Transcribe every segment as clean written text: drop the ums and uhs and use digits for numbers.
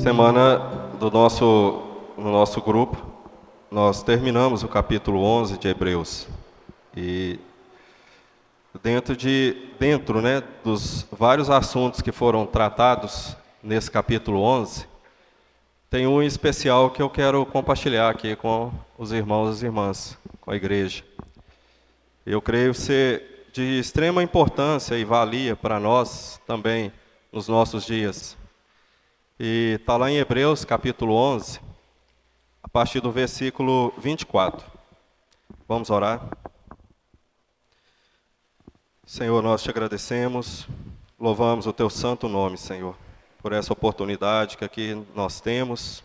semana no nosso grupo, nós terminamos o capítulo 11 de Hebreus. E dentro, dos vários assuntos que foram tratados nesse capítulo 11, tem um especial que eu quero compartilhar aqui com os irmãos e as irmãs, com a igreja. Eu creio ser de extrema importância e valia para nós também nos nossos dias. E está lá em Hebreus, capítulo 11, a partir do versículo 24. Vamos orar? Senhor, nós te agradecemos, louvamos o teu santo nome, Senhor, por essa oportunidade que aqui nós temos,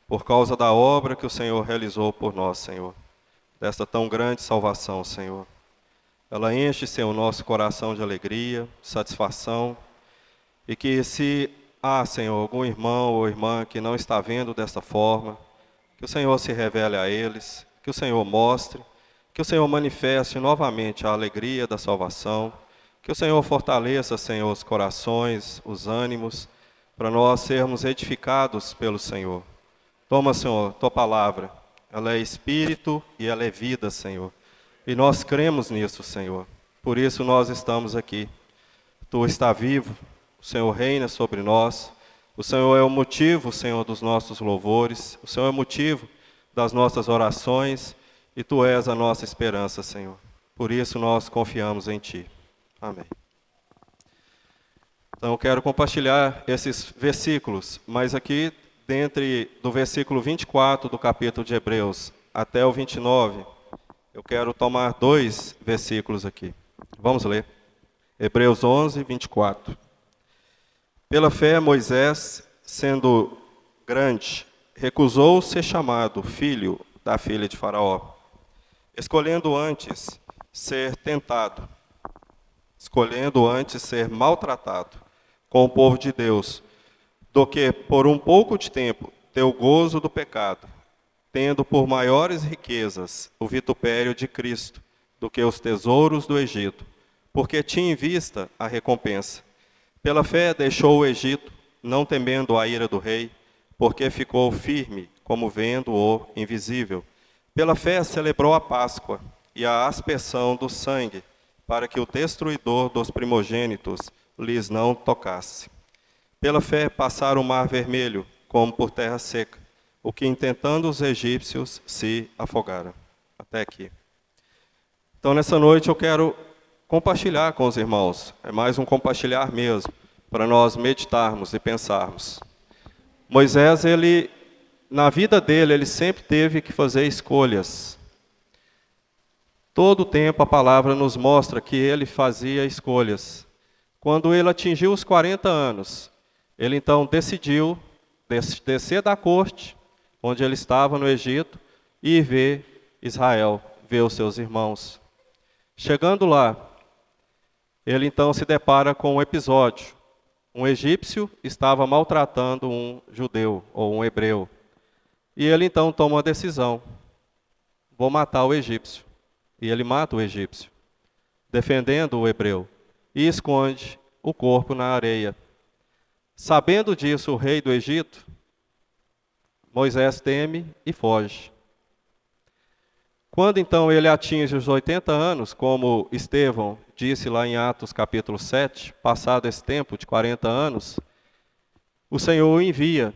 por causa da obra que o Senhor realizou por nós, Senhor, desta tão grande salvação, Senhor. Ela enche, Senhor, o nosso coração de alegria, satisfação, e que se Senhor, algum irmão ou irmã que não está vendo desta forma, que o Senhor se revele a eles, que o Senhor mostre, que o Senhor manifeste novamente a alegria da salvação, que o Senhor fortaleça, Senhor, os corações, os ânimos, para nós sermos edificados pelo Senhor. Toma, Senhor, tua palavra, ela é espírito e ela é vida, Senhor. E nós cremos nisso, Senhor. Por isso nós estamos aqui. Tu está vivo. O Senhor reina sobre nós, o Senhor é o motivo, Senhor, dos nossos louvores, o Senhor é o motivo das nossas orações, e Tu és a nossa esperança, Senhor. Por isso nós confiamos em Ti. Amém. Então eu quero compartilhar esses versículos, mas aqui, dentre do versículo 24 do capítulo de Hebreus até o 29, eu quero tomar 2 versículos aqui. Vamos ler. Hebreus 11, 24. Pela fé, Moisés, sendo grande, recusou ser chamado filho da filha de Faraó, escolhendo antes ser tentado, escolhendo antes ser maltratado com o povo de Deus, do que por um pouco de tempo ter o gozo do pecado, tendo por maiores riquezas o vitupério de Cristo do que os tesouros do Egito, porque tinha em vista a recompensa. Pela fé deixou o Egito, não temendo a ira do rei, porque ficou firme, como vendo o invisível. Pela fé celebrou a Páscoa e a aspersão do sangue, para que o destruidor dos primogênitos lhes não tocasse. Pela fé passaram o mar vermelho, como por terra seca, o que intentando os egípcios se afogaram. Até aqui. Então nessa noite eu quero compartilhar com os irmãos, é mais um compartilhar mesmo, para nós meditarmos e pensarmos. Moisés, na vida dele, ele sempre teve que fazer escolhas. Todo o tempo a palavra nos mostra que ele fazia escolhas. Quando ele atingiu os 40 anos, ele então decidiu descer da corte, onde ele estava no Egito, e ver Israel, ver os seus irmãos. Chegando lá, ele então se depara com um episódio. Um egípcio estava maltratando um judeu, ou um hebreu. E ele então toma uma decisão. Vou matar o egípcio. E ele mata o egípcio, defendendo o hebreu, e esconde o corpo na areia. Sabendo disso o rei do Egito, Moisés teme e foge. Quando então ele atinge os 80 anos, como Estevão disse lá em Atos capítulo 7, passado esse tempo de 40 anos, o Senhor o envia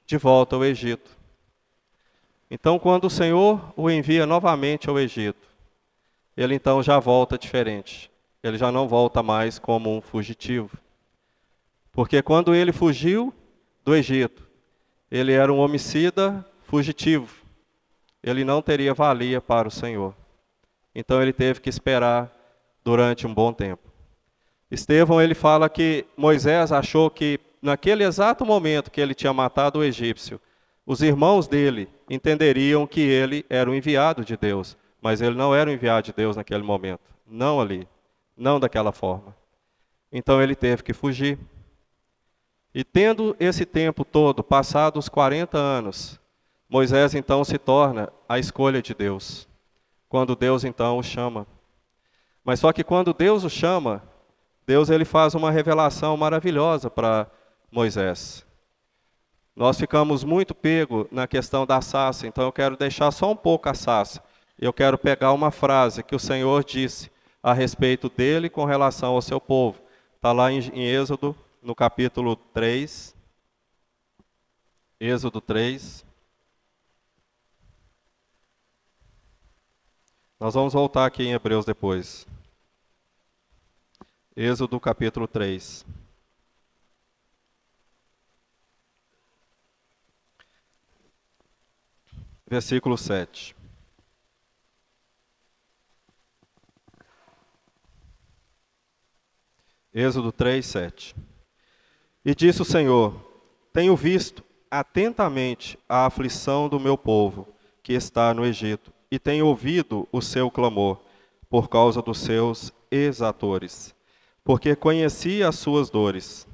de volta ao Egito. Então, quando o Senhor o envia novamente ao Egito, ele então já volta diferente. Ele já não volta mais como um fugitivo. Porque quando ele fugiu do Egito, ele era um homicida fugitivo. Ele não teria valia para o Senhor. Então ele teve que esperar durante um bom tempo. Estevão, ele fala que Moisés achou que naquele exato momento que ele tinha matado o egípcio, os irmãos dele entenderiam que ele era o enviado de Deus, mas ele não era o enviado de Deus naquele momento, não ali, não daquela forma. Então ele teve que fugir. E tendo esse tempo todo, passado os 40 anos, Moisés então se torna a escolha de Deus, quando Deus então o chama. Mas só que quando Deus o chama, Deus ele faz uma revelação maravilhosa para Moisés. Nós ficamos muito pegos na questão da sarça, então eu quero deixar só um pouco a sarça. Eu quero pegar uma frase que o Senhor disse a respeito dele com relação ao seu povo. Está lá em Êxodo, no capítulo 3. Êxodo 3. Nós vamos voltar aqui em Hebreus depois. Êxodo capítulo 3. Versículo 7. Êxodo 3, 7. E disse o Senhor: tenho visto atentamente a aflição do meu povo, que está no Egito, e tenho ouvido o seu clamor, por causa dos seus exatores, porque conheci as suas dores.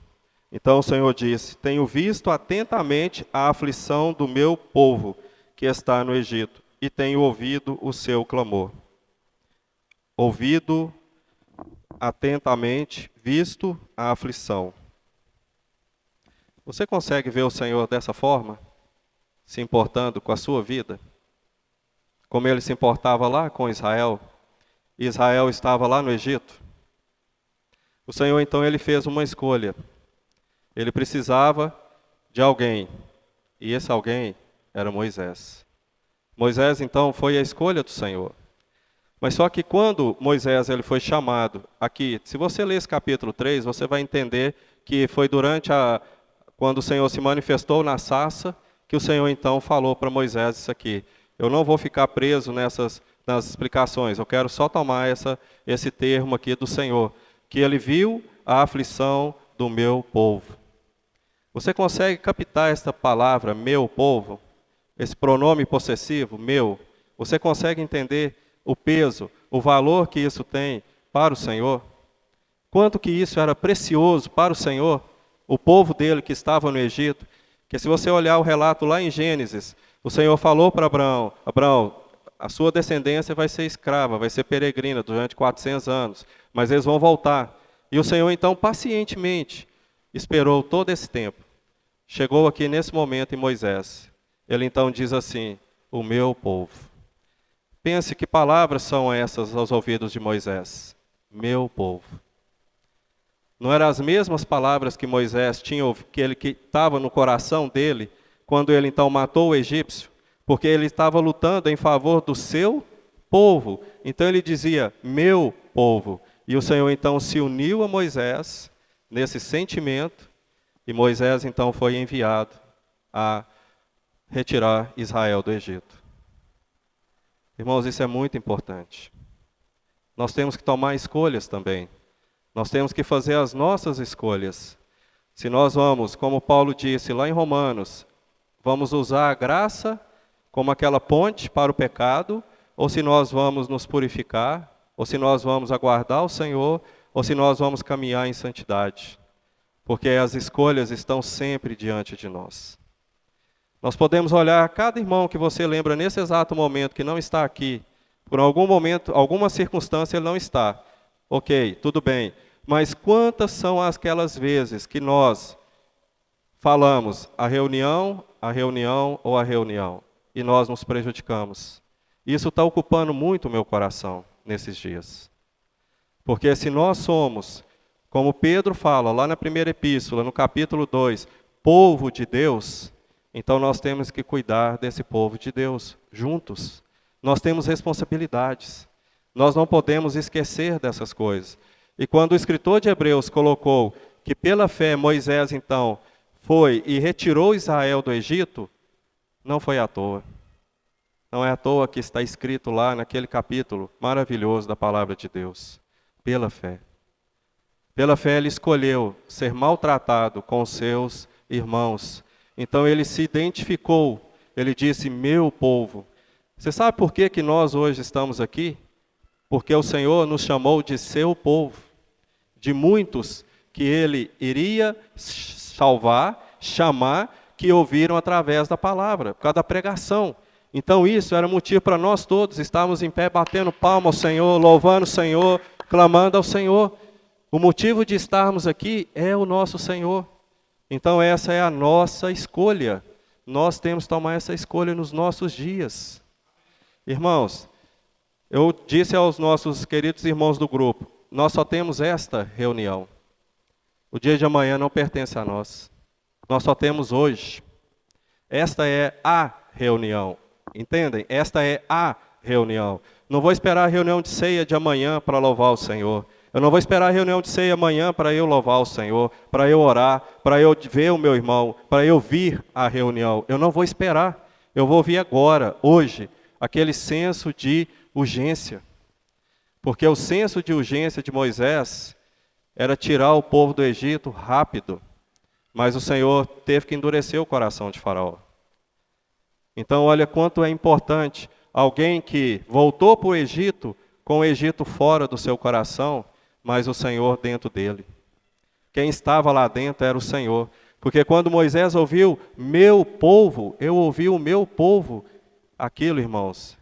Então o Senhor disse: tenho visto atentamente a aflição do meu povo, que está no Egito, e tenho ouvido o seu clamor. Ouvido atentamente, visto a aflição. Você consegue ver o Senhor dessa forma? Se importando com a sua vida? Como ele se importava lá com Israel? E Israel estava lá no Egito? O Senhor então ele fez uma escolha. Ele precisava de alguém. E esse alguém era Moisés. Moisés então foi a escolha do Senhor. Mas só que quando Moisés ele foi chamado, aqui, se você ler esse capítulo 3, você vai entender que foi quando o Senhor se manifestou na sarça, que o Senhor então falou para Moisés isso aqui. Eu não vou ficar preso nas explicações, eu quero só tomar esse termo aqui do Senhor, que ele viu a aflição do meu povo. Você consegue captar esta palavra, meu povo? Esse pronome possessivo, meu? Você consegue entender o peso, o valor que isso tem para o Senhor? Quanto que isso era precioso para o Senhor, o povo dele que estava no Egito? Que se você olhar o relato lá em Gênesis, o Senhor falou para Abraão: Abraão, a sua descendência vai ser escrava, vai ser peregrina durante 400 anos, mas eles vão voltar. E o Senhor então pacientemente esperou todo esse tempo. Chegou aqui nesse momento em Moisés. Ele então diz assim: o meu povo. Pense que palavras são essas aos ouvidos de Moisés. Meu povo. Não eram as mesmas palavras que Moisés tinha, que estava no coração dele, quando ele então matou o egípcio, porque ele estava lutando em favor do seu povo. Então ele dizia, meu povo. E o Senhor então se uniu a Moisés nesse sentimento, e Moisés então foi enviado a retirar Israel do Egito. Irmãos, isso é muito importante. Nós temos que tomar escolhas também. Nós temos que fazer as nossas escolhas. Se nós vamos, como Paulo disse lá em Romanos, vamos usar a graça como aquela ponte para o pecado, ou se nós vamos nos purificar, ou se nós vamos aguardar o Senhor, ou se nós vamos caminhar em santidade. Porque as escolhas estão sempre diante de nós. Nós podemos olhar cada irmão que você lembra nesse exato momento que não está aqui, por algum momento, alguma circunstância ele não está. Ok, tudo bem. Mas quantas são aquelas vezes que nós falamos a reunião ou a reunião, e nós nos prejudicamos? Isso está ocupando muito o meu coração nesses dias. Porque se nós somos, como Pedro fala lá na primeira epístola, no capítulo 2, povo de Deus, então nós temos que cuidar desse povo de Deus, juntos. Nós temos responsabilidades. Nós não podemos esquecer dessas coisas. E quando o escritor de Hebreus colocou que pela fé Moisés então foi e retirou Israel do Egito, não foi à toa. Não é à toa que está escrito lá naquele capítulo maravilhoso da palavra de Deus. Pela fé. Pela fé ele escolheu ser maltratado com os seus irmãos. Então ele se identificou, ele disse, meu povo. Você sabe por que nós hoje estamos aqui? Porque o Senhor nos chamou de seu povo, de muitos que ele iria salvar, chamar, que ouviram através da palavra, por causa da pregação. Então isso era motivo para nós todos estarmos em pé, batendo palma ao Senhor, louvando o Senhor, clamando ao Senhor. O motivo de estarmos aqui é o nosso Senhor. Então essa é a nossa escolha. Nós temos que tomar essa escolha nos nossos dias. Irmãos, eu disse aos nossos queridos irmãos do grupo, nós só temos esta reunião. O dia de amanhã não pertence a nós. Nós só temos hoje. Esta é a reunião. Entendem? Esta é a reunião. Não vou esperar a reunião de ceia de amanhã para louvar o Senhor. Eu não vou esperar a reunião de ceia amanhã para eu louvar o Senhor, para eu orar, para eu ver o meu irmão, para eu vir à reunião. Eu não vou esperar. Eu vou vir agora, hoje, aquele senso de urgência. Porque o senso de urgência de Moisés era tirar o povo do Egito rápido. Mas o Senhor teve que endurecer o coração de Faraó. Então, olha quanto é importante alguém que voltou para o Egito, com o Egito fora do seu coração, mas o Senhor dentro dele. Quem estava lá dentro era o Senhor. Porque quando Moisés ouviu, meu povo, eu ouvi o meu povo, aquilo, irmãos,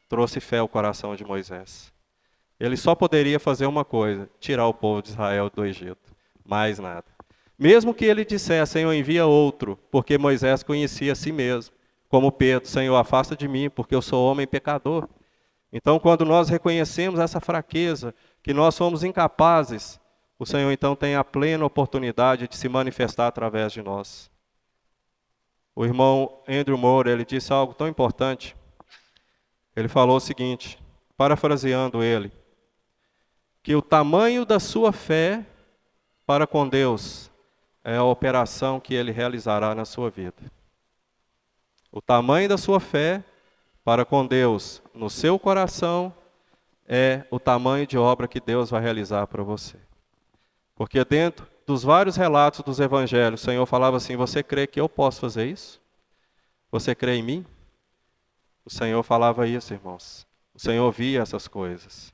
trouxe fé ao coração de Moisés. Ele só poderia fazer uma coisa, tirar o povo de Israel do Egito. Mais nada. Mesmo que ele dissesse, Senhor, envia outro, porque Moisés conhecia a si mesmo. Como Pedro, Senhor, afasta de mim, porque eu sou homem pecador. Então, quando nós reconhecemos essa fraqueza, que nós somos incapazes, o Senhor então tem a plena oportunidade de se manifestar através de nós. O irmão Andrew Moore, ele disse algo tão importante. Ele falou o seguinte, parafraseando ele, que o tamanho da sua fé para com Deus é a operação que ele realizará na sua vida. O tamanho da sua fé para com Deus no seu coração é o tamanho de obra que Deus vai realizar para você. Porque dentro dos vários relatos dos evangelhos, o Senhor falava assim, você crê que eu posso fazer isso? Você crê em mim? O Senhor falava isso, irmãos. O Senhor via essas coisas.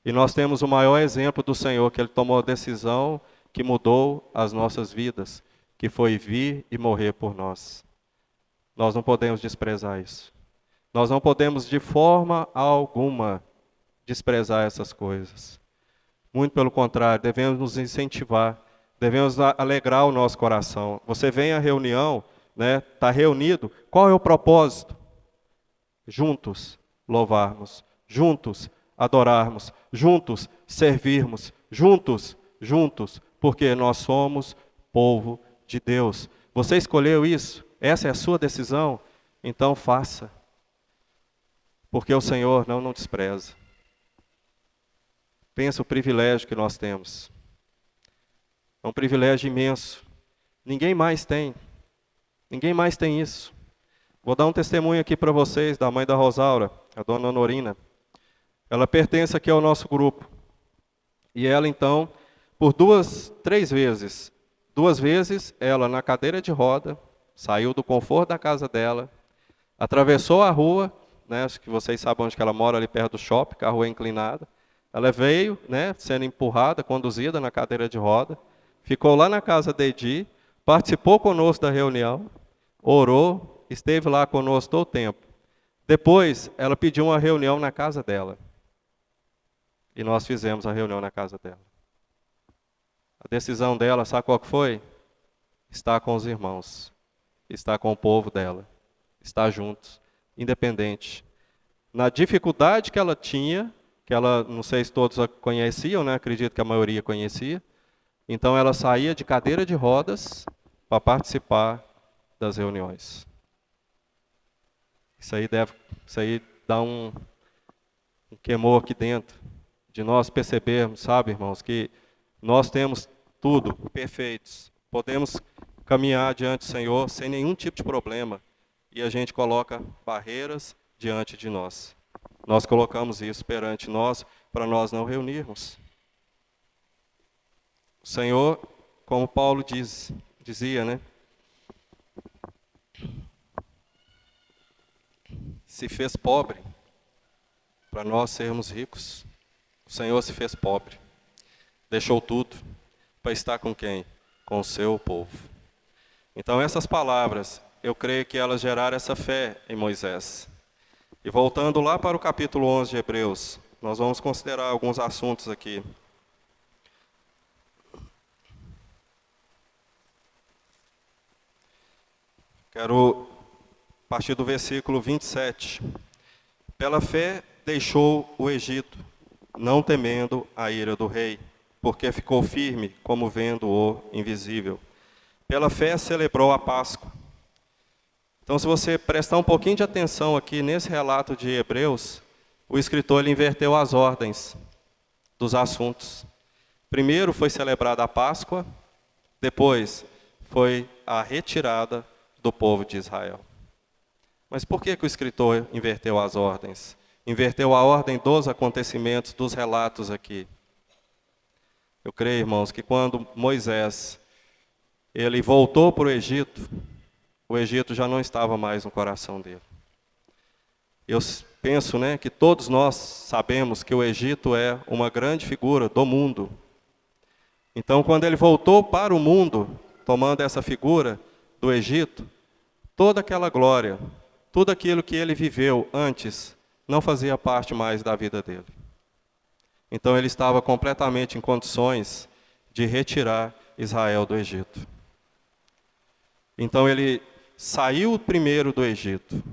E nós temos o maior exemplo do Senhor, que Ele tomou a decisão que mudou as nossas vidas, que foi vir e morrer por nós. Nós não podemos desprezar isso. Nós não podemos de forma alguma desprezar essas coisas. Muito pelo contrário, devemos nos incentivar, devemos alegrar o nosso coração. Você vem à reunião, né, está reunido, qual é o propósito? Juntos louvarmos, juntos adorarmos, juntos servirmos, juntos, porque nós somos povo de Deus. Você escolheu isso? Essa é a sua decisão? Então faça. Porque o Senhor não nos despreza. Pensa o privilégio que nós temos. É um privilégio imenso. Ninguém mais tem. Ninguém mais tem isso. Vou dar um testemunho aqui para vocês da mãe da Rosaura, a dona Norina. Ela pertence aqui ao nosso grupo. E ela então, por três vezes, ela na cadeira de roda, saiu do conforto da casa dela, atravessou a rua, né, acho que vocês sabem onde que ela mora, ali perto do shopping, com a rua inclinada. Ela veio, né, sendo empurrada, conduzida na cadeira de roda, ficou lá na casa de Edi, participou conosco da reunião, orou, esteve lá conosco todo o tempo. Depois, ela pediu uma reunião na casa dela. E nós fizemos a reunião na casa dela. A decisão dela, sabe qual que foi? Estar com os irmãos, estar com o povo dela, estar juntos, independente. Na dificuldade que ela tinha, que ela, não sei se todos a conheciam, né? Acredito que a maioria conhecia. Então ela saía de cadeira de rodas para participar das reuniões. Isso aí dá um queimou aqui dentro, de nós percebermos, sabe, irmãos, que nós temos tudo perfeitos. Podemos caminhar diante do Senhor sem nenhum tipo de problema. E a gente coloca barreiras diante de nós. Nós colocamos isso perante nós, para nós não reunirmos. O Senhor, como Paulo dizia, né? Se fez pobre, para nós sermos ricos. O Senhor se fez pobre. Deixou tudo, para estar com quem? Com o seu povo. Então essas palavras, eu creio que elas geraram essa fé em Moisés. E voltando lá para o capítulo 11 de Hebreus, nós vamos considerar alguns assuntos aqui. Quero partir do versículo 27. Pela fé deixou o Egito, não temendo a ira do rei, porque ficou firme como vendo o invisível. Pela fé celebrou a Páscoa. Então, se você prestar um pouquinho de atenção aqui nesse relato de Hebreus, o escritor ele inverteu as ordens dos assuntos. Primeiro foi celebrada a Páscoa, depois foi a retirada do povo de Israel. Mas por que o escritor inverteu as ordens? Inverteu a ordem dos acontecimentos, dos relatos aqui. Eu creio, irmãos, que quando Moisés ele voltou para o Egito já não estava mais no coração dele. Eu penso, que todos nós sabemos que o Egito é uma grande figura do mundo. Então, quando ele voltou para o mundo, tomando essa figura do Egito, toda aquela glória, tudo aquilo que ele viveu antes, não fazia parte mais da vida dele. Então, ele estava completamente em condições de retirar Israel do Egito. Então, ele saiu primeiro do Egito.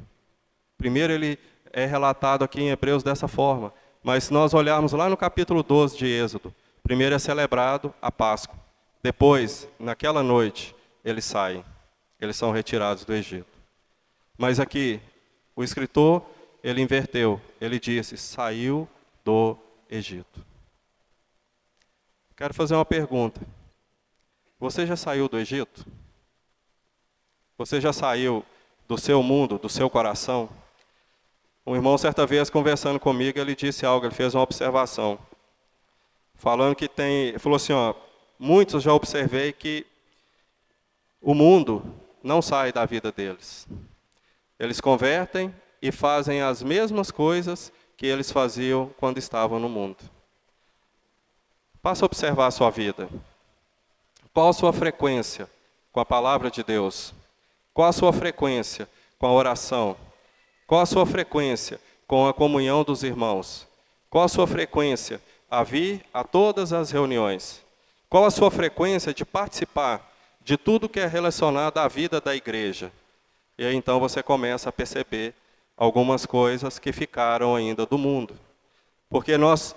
Primeiro ele é relatado aqui em Hebreus dessa forma. Mas se nós olharmos lá no capítulo 12 de Êxodo, primeiro é celebrado a Páscoa. Depois, naquela noite, eles saem. Eles são retirados do Egito. Mas aqui, o escritor, ele inverteu. Ele disse, saiu do Egito. Quero fazer uma pergunta. Você já saiu do Egito? Você já saiu do seu mundo, do seu coração? Um irmão, certa vez, conversando comigo, ele disse algo, ele fez uma observação. Falando que ele falou assim, muitos já observei que o mundo não sai da vida deles. Eles convertem e fazem as mesmas coisas que eles faziam quando estavam no mundo. Passa a observar a sua vida. Qual a sua frequência com a palavra de Deus? Qual a sua frequência com a oração? Qual a sua frequência com a comunhão dos irmãos? Qual a sua frequência a vir a todas as reuniões? Qual a sua frequência de participar de tudo que é relacionado à vida da igreja? E aí então você começa a perceber algumas coisas que ficaram ainda do mundo. Porque nós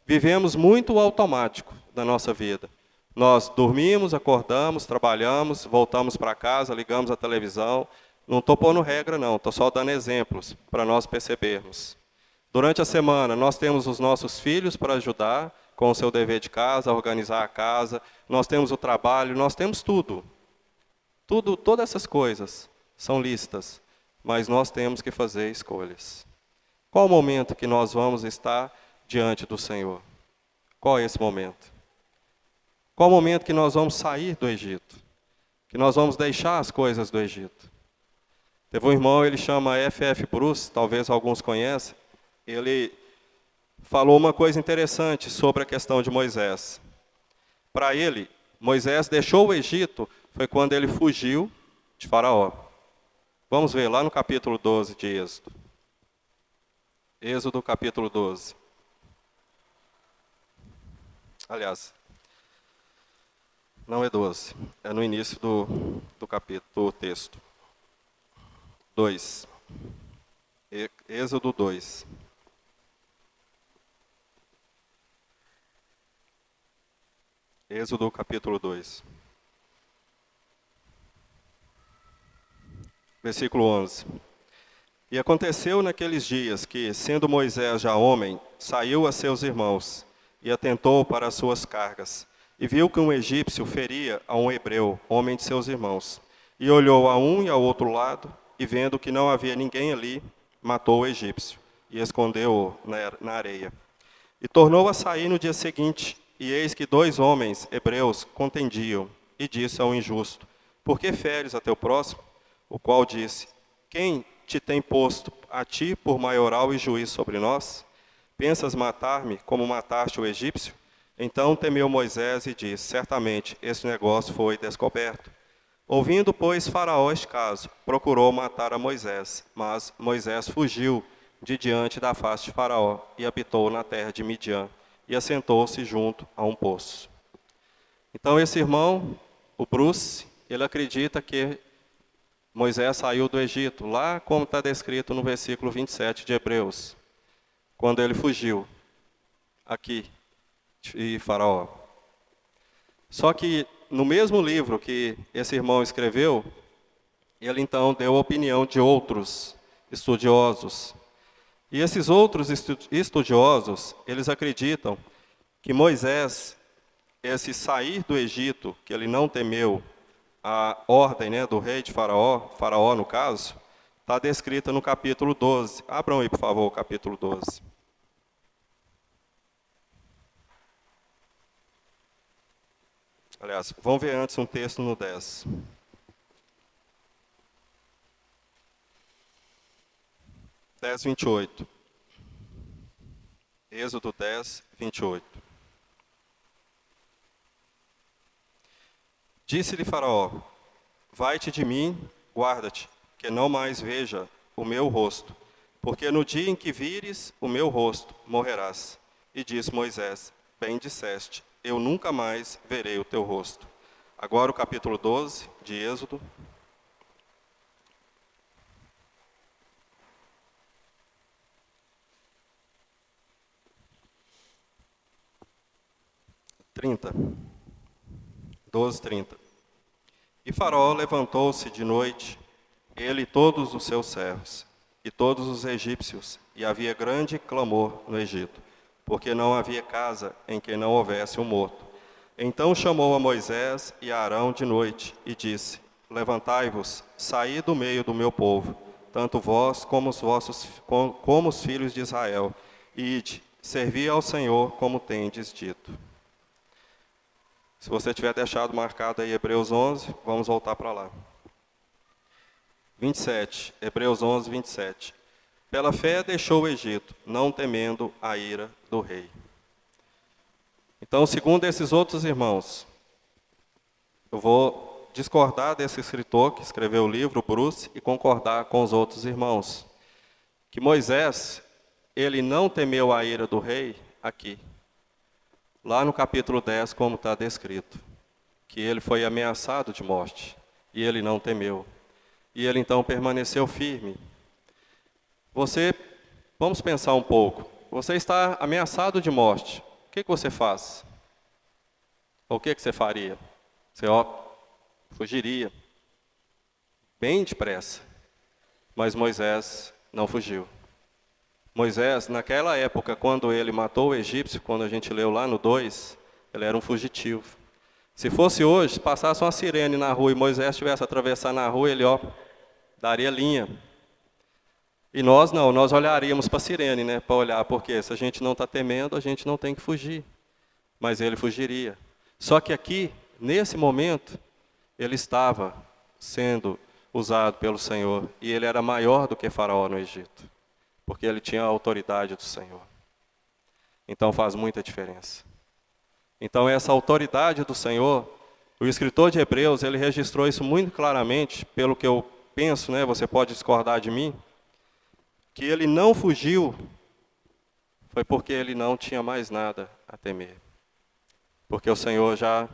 vivemos muito automático na nossa vida. Nós dormimos, acordamos, trabalhamos, voltamos para casa, ligamos a televisão. Não estou pondo regra, não. Estou só dando exemplos para nós percebermos. Durante a semana, nós temos os nossos filhos para ajudar com o seu dever de casa, organizar a casa. Nós temos o trabalho, nós temos tudo. Todas essas coisas são listas, mas nós temos que fazer escolhas. Qual o momento que nós vamos estar diante do Senhor? Qual é esse momento? Qual o momento que nós vamos sair do Egito? Que nós vamos deixar as coisas do Egito? Teve um irmão, ele chama F.F. Bruce, talvez alguns conheçam. Ele falou uma coisa interessante sobre a questão de Moisés. Para ele, Moisés deixou o Egito, foi quando ele fugiu de Faraó. Vamos ver lá no capítulo 12 de Êxodo. Êxodo capítulo 12. Aliás, não é 12, é no início do capítulo, do texto. 2. Êxodo 2. Êxodo capítulo 2. Versículo 11. E aconteceu naqueles dias que, sendo Moisés já homem, saiu a seus irmãos e atentou para as suas cargas. E viu que um egípcio feria a um hebreu, homem de seus irmãos. E olhou a um e ao outro lado, e vendo que não havia ninguém ali, matou o egípcio, e escondeu-o na areia. E tornou a sair no dia seguinte, e eis que 2 homens hebreus contendiam, e disse ao injusto, por que feres a teu próximo? O qual disse, quem te tem posto a ti por maioral e juiz sobre nós? Pensas matar-me como mataste o egípcio? Então temeu Moisés e disse, certamente este negócio foi descoberto. Ouvindo, pois, Faraó este caso, procurou matar a Moisés, mas Moisés fugiu de diante da face de Faraó e habitou na terra de Midian e assentou-se junto a um poço. Então esse irmão, o Bruce, ele acredita que Moisés saiu do Egito, lá como está descrito no versículo 27 de Hebreus, quando ele fugiu aqui de Faraó. Só que no mesmo livro que esse irmão escreveu, ele então deu a opinião de outros estudiosos. E esses outros estudiosos, eles acreditam que Moisés, esse sair do Egito, que ele não temeu a ordem, né, do rei de Faraó no caso, está descrita no capítulo 12. Abram aí, por favor, o capítulo 12. Aliás, vamos ver antes um texto no 10. Dez, 28. Êxodo 10, 28. Disse-lhe Faraó: vai-te de mim, guarda-te, que não mais veja o meu rosto, porque no dia em que vires o meu rosto, morrerás. E disse Moisés: bem disseste, eu nunca mais verei o teu rosto. Agora o capítulo 12 de Êxodo. Trinta. 12, 30. E Faraó levantou-se de noite, ele e todos os seus servos, e todos os egípcios, e havia grande clamor no Egito, porque não havia casa em que não houvesse um morto. Então chamou a Moisés e a Arão de noite, e disse: levantai-vos, saí do meio do meu povo, tanto vós como os filhos de Israel, e ide, servi ao Senhor como tendes dito. Se você tiver deixado marcado aí Hebreus 11, vamos voltar para lá. 27, Hebreus 11, 27. Pela fé deixou o Egito, não temendo a ira do rei. Então, segundo esses outros irmãos, eu vou discordar desse escritor que escreveu o livro, Bruce, e concordar com os outros irmãos. Que Moisés, ele não temeu a ira do rei aqui. Lá no capítulo 10, como está descrito, que ele foi ameaçado de morte, e ele não temeu. E ele então permaneceu firme. Vamos pensar um pouco, você está ameaçado de morte, o que você faz? O que você faria? Você fugiria, bem depressa, mas Moisés não fugiu. Moisés, naquela época, quando ele matou o egípcio, quando a gente leu lá no 2, ele era um fugitivo. Se fosse hoje, passasse uma sirene na rua e Moisés estivesse atravessando na rua, ele daria linha. E nós não, nós olharíamos para a sirene, né, para olhar, porque se a gente não está temendo, a gente não tem que fugir. Mas ele fugiria. Só que aqui, nesse momento, ele estava sendo usado pelo Senhor, e ele era maior do que Faraó no Egito, porque ele tinha a autoridade do Senhor. Então faz muita diferença. Então essa autoridade do Senhor, o escritor de Hebreus, ele registrou isso muito claramente, pelo que eu penso, né, você pode discordar de mim, que ele não fugiu, foi porque ele não tinha mais nada a temer. Porque o Senhor já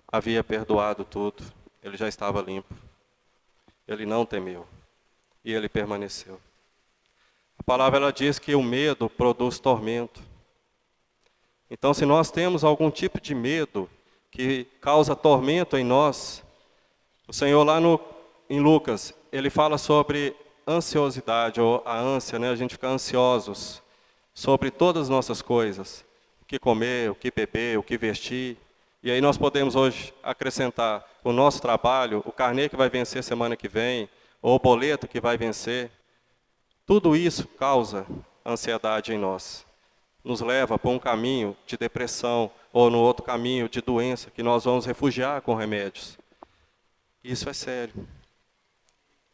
havia perdoado tudo, ele já estava limpo. Ele não temeu, e ele permaneceu. A palavra ela diz que o medo produz tormento. Então, se nós temos algum tipo de medo que causa tormento em nós, o Senhor lá em Lucas, ele fala sobre ansiosidade, ou a ânsia, né? A gente fica ansiosos sobre todas as nossas coisas. O que comer, o que beber, o que vestir. E aí nós podemos hoje acrescentar o nosso trabalho, o carnê que vai vencer semana que vem, ou o boleto que vai vencer. Tudo isso causa ansiedade em nós. Nos leva para um caminho de depressão, ou no outro caminho de doença, que nós vamos refugiar com remédios. Isso é sério.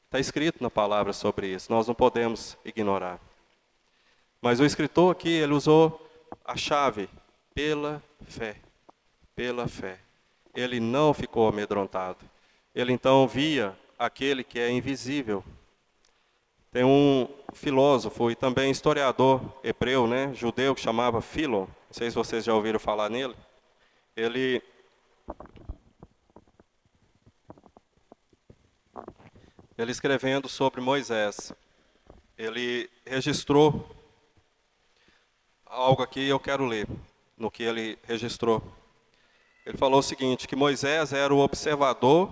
Está escrito na palavra sobre isso, nós não podemos ignorar. Mas o escritor aqui, ele usou a chave, pela fé. Pela fé. Ele não ficou amedrontado. Ele então via aquele que é invisível. Tem um filósofo e também historiador hebreu, né, judeu, que chamava Filon. Não sei se vocês já ouviram falar nele. ele escrevendo sobre Moisés, ele registrou algo aqui, eu quero ler no que ele registrou. Ele falou o seguinte, que Moisés era o observador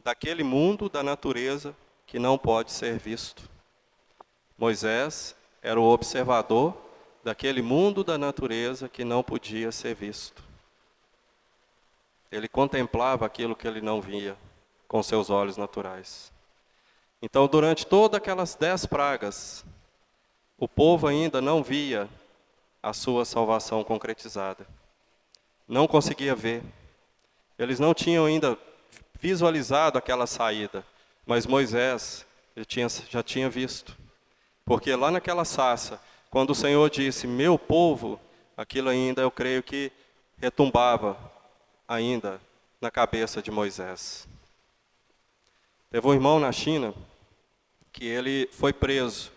daquele mundo da natureza que não pode ser visto. Moisés era o observador daquele mundo da natureza que não podia ser visto. Ele contemplava aquilo que ele não via com seus olhos naturais. Então, durante todas aquelas 10 pragas, o povo ainda não via a sua salvação concretizada. Não conseguia ver. Eles não tinham ainda visualizado aquela saída, mas Moisés já tinha visto. Porque lá naquela sarça, quando o Senhor disse, meu povo, aquilo ainda eu creio que retumbava ainda na cabeça de Moisés. Teve um irmão na China que ele foi preso.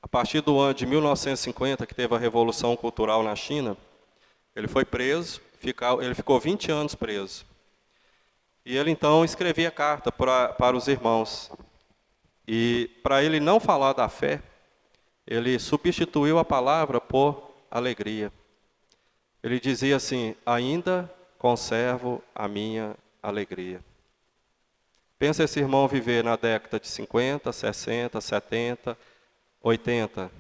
A partir do ano de 1950, que teve a Revolução Cultural na China, ele foi preso, ele ficou 20 anos preso. E ele então escrevia carta para os irmãos. E para ele não falar da fé, ele substituiu a palavra por alegria. Ele dizia assim, ainda conservo a minha alegria. Pensa esse irmão viver na década de 50, 60, 70, 80,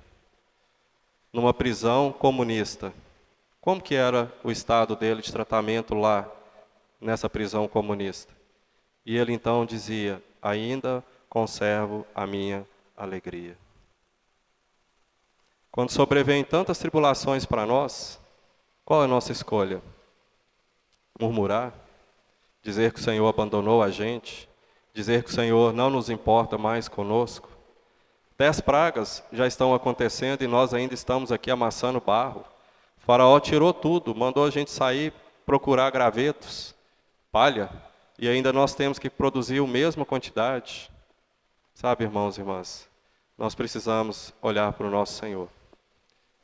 numa prisão comunista. Como que era o estado dele de tratamento lá, nessa prisão comunista? E ele então dizia, ainda conservo a minha alegria. Quando sobrevêm tantas tribulações para nós, qual é a nossa escolha? Murmurar? Dizer que o Senhor abandonou a gente? Dizer que o Senhor não nos importa mais conosco? 10 pragas já estão acontecendo e nós ainda estamos aqui amassando barro. O faraó tirou tudo, mandou a gente sair, procurar gravetos, palha, e ainda nós temos que produzir a mesma quantidade. Sabe, irmãos e irmãs, nós precisamos olhar para o nosso Senhor.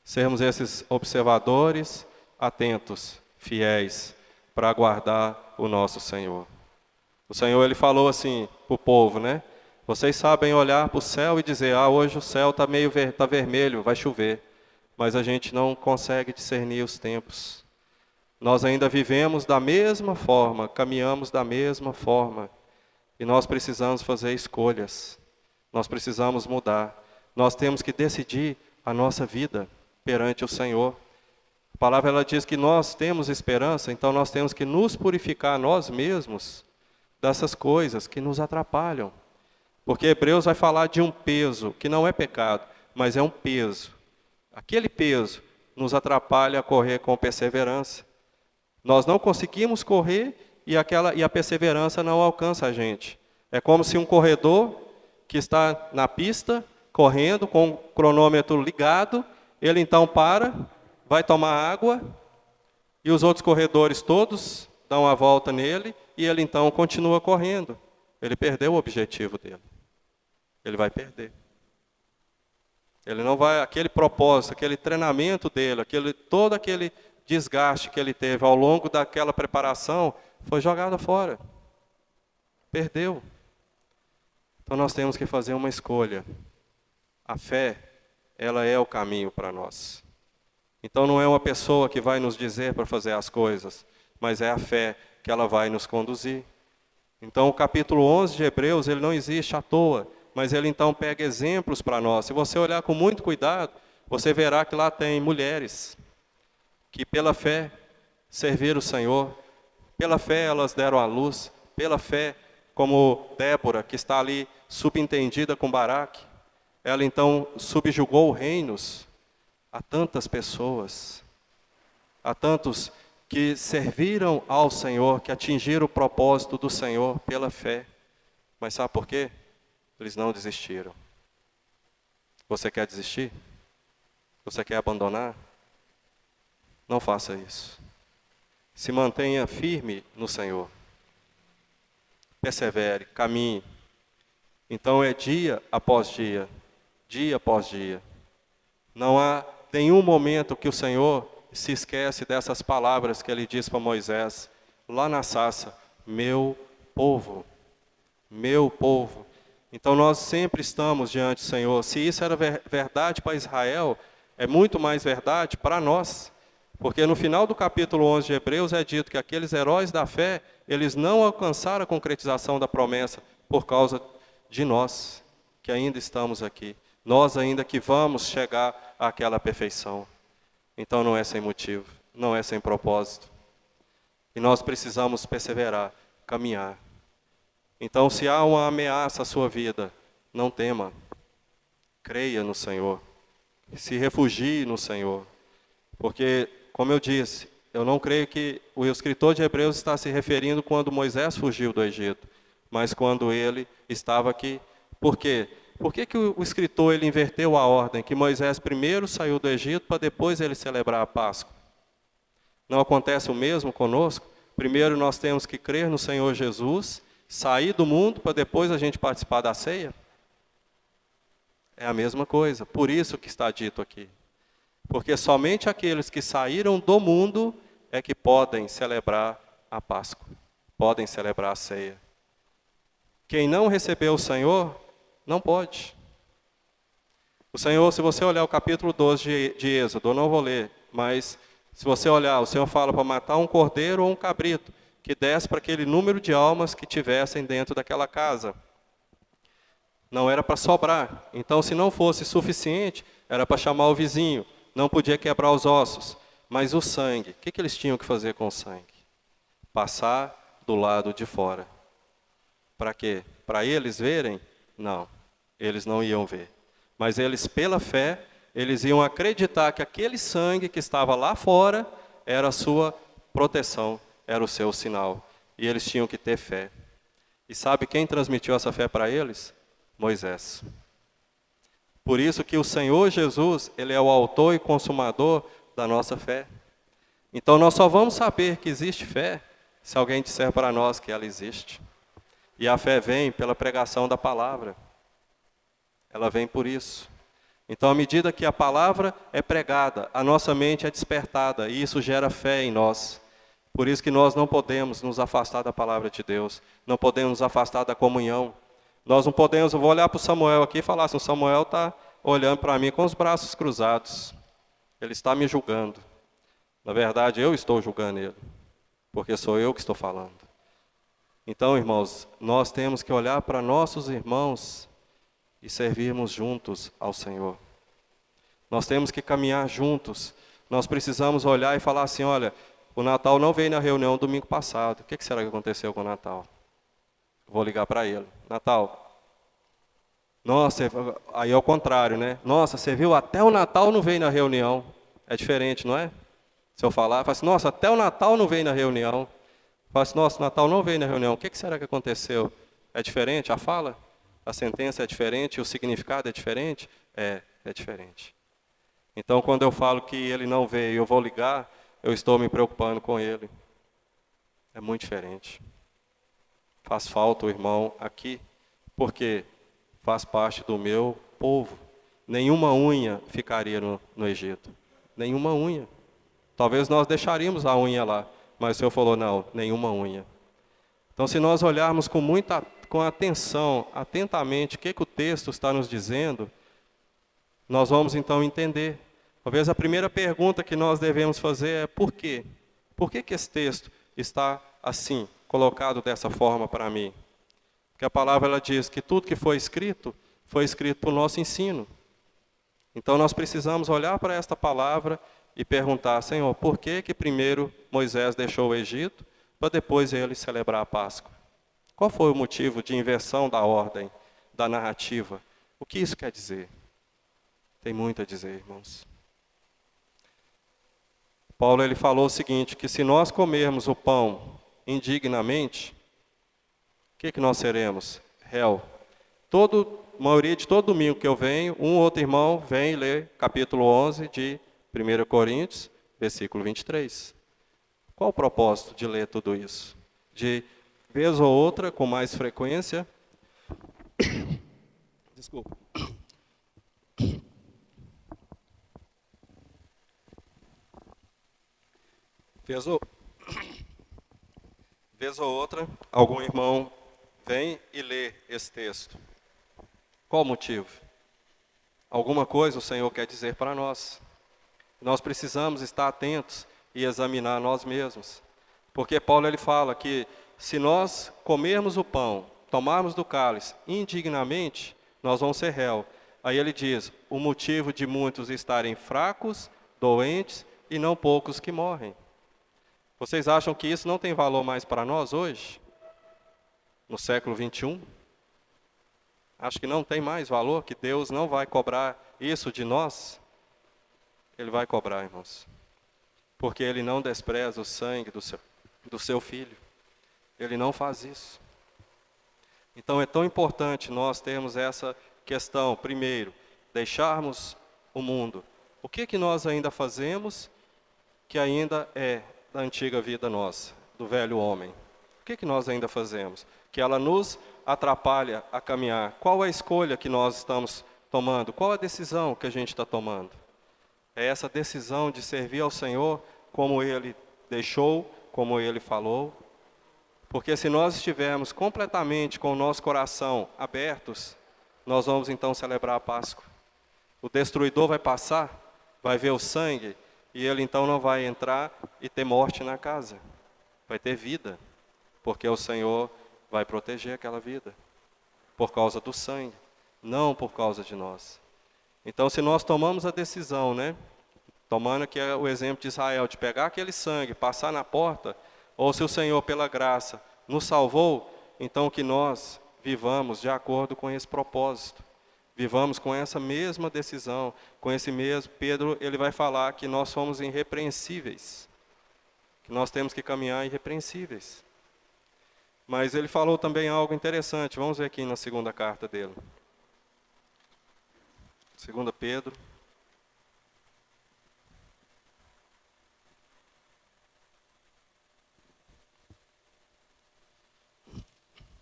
Sermos esses observadores, atentos, fiéis, para aguardar o nosso Senhor. O Senhor, ele falou assim para o povo, né? Vocês sabem olhar para o céu e dizer, hoje o céu está tá vermelho, vai chover. Mas a gente não consegue discernir os tempos. Nós ainda vivemos da mesma forma, caminhamos da mesma forma. E nós precisamos fazer escolhas. Nós precisamos mudar. Nós temos que decidir a nossa vida perante o Senhor. A palavra ela diz que nós temos esperança, então nós temos que nos purificar nós mesmos dessas coisas que nos atrapalham. Porque Hebreus vai falar de um peso, que não é pecado, mas é um peso. Aquele peso nos atrapalha a correr com perseverança. Nós não conseguimos correr e a perseverança não alcança a gente. É como se um corredor que está na pista, correndo, com o cronômetro ligado, ele então para, vai tomar água, e os outros corredores todos dão a volta nele, e ele então continua correndo. Ele perdeu o objetivo dele. Ele vai perder. Ele não vai, aquele propósito, aquele treinamento dele, todo aquele desgaste que ele teve ao longo daquela preparação, foi jogado fora. Perdeu. Então nós temos que fazer uma escolha. A fé, ela é o caminho para nós. Então não é uma pessoa que vai nos dizer para fazer as coisas, mas é a fé que ela vai nos conduzir. Então o capítulo 11 de Hebreus, ele não existe à toa, mas ele então pega exemplos para nós. Se você olhar com muito cuidado, você verá que lá tem mulheres que pela fé serviram o Senhor, pela fé elas deram à luz, pela fé, como Débora, que está ali subentendida com Baraque, ela então subjugou reinos a tantas pessoas, a tantos que serviram ao Senhor, que atingiram o propósito do Senhor pela fé. Mas sabe por quê? Eles não desistiram. Você quer desistir? Você quer abandonar? Não faça isso. Se mantenha firme no Senhor. Persevere, caminhe. Então é dia após dia, dia após dia. Não há nenhum momento que o Senhor se esquece dessas palavras que ele diz para Moisés, lá na sarça, meu povo, meu povo. Então nós sempre estamos diante do Senhor. Se isso era verdade para Israel, é muito mais verdade para nós. Porque no final do capítulo 11 de Hebreus é dito que aqueles heróis da fé, eles não alcançaram a concretização da promessa por causa de nós, que ainda estamos aqui. Nós ainda que vamos chegar àquela perfeição. Então não é sem motivo, não é sem propósito. E nós precisamos perseverar, caminhar. Então, se há uma ameaça à sua vida, não tema. Creia no Senhor. Se refugie no Senhor. Porque, como eu disse, eu não creio que o escritor de Hebreus está se referindo quando Moisés fugiu do Egito, mas quando ele estava aqui. Por quê? Por que o escritor ele inverteu a ordem? Que Moisés primeiro saiu do Egito para depois ele celebrar a Páscoa. Não acontece o mesmo conosco? Primeiro nós temos que crer no Senhor Jesus, sair do mundo para depois a gente participar da ceia? É a mesma coisa, por isso que está dito aqui. Porque somente aqueles que saíram do mundo é que podem celebrar a Páscoa, podem celebrar a ceia. Quem não recebeu o Senhor, não pode. O Senhor, se você olhar o capítulo 12 de Êxodo, eu não vou ler, mas se você olhar, o Senhor fala para matar um cordeiro ou um cabrito, que desse para aquele número de almas que tivessem dentro daquela casa. Não era para sobrar. Então, se não fosse suficiente, era para chamar o vizinho. Não podia quebrar os ossos. Mas o sangue, o que eles tinham que fazer com o sangue? Passar do lado de fora. Para quê? Para eles verem? Não, eles não iam ver. Mas eles, pela fé, eles iam acreditar que aquele sangue que estava lá fora era a sua proteção, era o seu sinal. E eles tinham que ter fé. E sabe quem transmitiu essa fé para eles? Moisés. Por isso que o Senhor Jesus, Ele é o autor e consumador da nossa fé. Então nós só vamos saber que existe fé se alguém disser para nós que ela existe. E a fé vem pela pregação da palavra. Ela vem por isso. Então, à medida que a palavra é pregada, a nossa mente é despertada, e isso gera fé em nós. Por isso que nós não podemos nos afastar da palavra de Deus, não podemos nos afastar da comunhão. Nós não podemos, eu vou olhar para o Samuel aqui e falar assim, o Samuel está olhando para mim com os braços cruzados. Ele está me julgando. Na verdade, eu estou julgando ele, porque sou eu que estou falando. Então, irmãos, nós temos que olhar para nossos irmãos e servirmos juntos ao Senhor. Nós temos que caminhar juntos. Nós precisamos olhar e falar assim, olha, o Natal não veio na reunião domingo passado. O que será que aconteceu com o Natal? Vou ligar para ele. Natal. Nossa, aí é o contrário, né? Nossa, você viu, até o Natal não veio na reunião. É diferente, não é? Se eu falar, falo assim, nossa, até o Natal não veio na reunião. Fala assim, nossa, o Natal não veio na reunião. O que será que aconteceu? É diferente a fala? A sentença é diferente? O significado é diferente? É diferente. Então, quando eu falo que ele não veio e eu vou ligar, eu estou me preocupando com ele. É muito diferente. Faz falta o irmão aqui, porque faz parte do meu povo. Nenhuma unha ficaria no Egito. Nenhuma unha. Talvez nós deixaríamos a unha lá, mas o Senhor falou, não, nenhuma unha. Então, se nós olharmos com atenção, atentamente, o que o texto está nos dizendo, nós vamos então entender. Talvez a primeira pergunta que nós devemos fazer é por quê? Por que esse texto está assim, colocado dessa forma para mim? Porque a palavra ela diz que tudo que foi escrito para o nosso ensino. Então nós precisamos olhar para esta palavra e perguntar, Senhor, por que primeiro Moisés deixou o Egito, para depois ele celebrar a Páscoa? Qual foi o motivo de inversão da ordem, da narrativa? O que isso quer dizer? Tem muito a dizer, irmãos. Paulo ele falou o seguinte, que se nós comermos o pão indignamente, o que nós seremos? Réu. Maioria de todo domingo que eu venho, um ou outro irmão vem e lê capítulo 11 de 1 Coríntios, versículo 23. Qual o propósito de ler tudo isso? De vez ou outra, com mais frequência. Desculpa. Vez ou outra, algum irmão vem e lê esse texto. Qual o motivo? Alguma coisa o Senhor quer dizer para nós. Nós precisamos estar atentos e examinar nós mesmos. Porque Paulo ele fala que se nós comermos o pão, tomarmos do cálice indignamente, nós vamos ser réu. Aí ele diz, o motivo de muitos estarem fracos, doentes e não poucos que morrem. Vocês acham que isso não tem valor mais para nós hoje? No século 21? Acho que não tem mais valor, que Deus não vai cobrar isso de nós? Ele vai cobrar, irmãos. Porque Ele não despreza o sangue do seu Filho. Ele não faz isso. Então é tão importante nós termos essa questão. Primeiro, deixarmos o mundo. O que nós ainda fazemos que ainda é da antiga vida nossa, do velho homem? O que nós ainda fazemos? Que ela nos atrapalha a caminhar. Qual a escolha que nós estamos tomando? Qual a decisão que a gente está tomando? É essa decisão de servir ao Senhor como Ele deixou, como Ele falou. Porque se nós estivermos completamente com o nosso coração abertos, nós vamos então celebrar a Páscoa. O destruidor vai passar, vai ver o sangue, e ele então não vai entrar e ter morte na casa. Vai ter vida, porque o Senhor vai proteger aquela vida, por causa do sangue, não por causa de nós. Então, se nós tomamos a decisão, tomando aqui o exemplo de Israel, de pegar aquele sangue, passar na porta, ou se o Senhor, pela graça, nos salvou, então que nós vivamos de acordo com esse propósito. Vivamos com essa mesma decisão, com esse mesmo... Pedro, ele vai falar que nós somos irrepreensíveis, que nós temos que caminhar irrepreensíveis. Mas ele falou também algo interessante, vamos ver aqui na segunda carta dele. 2 Pedro.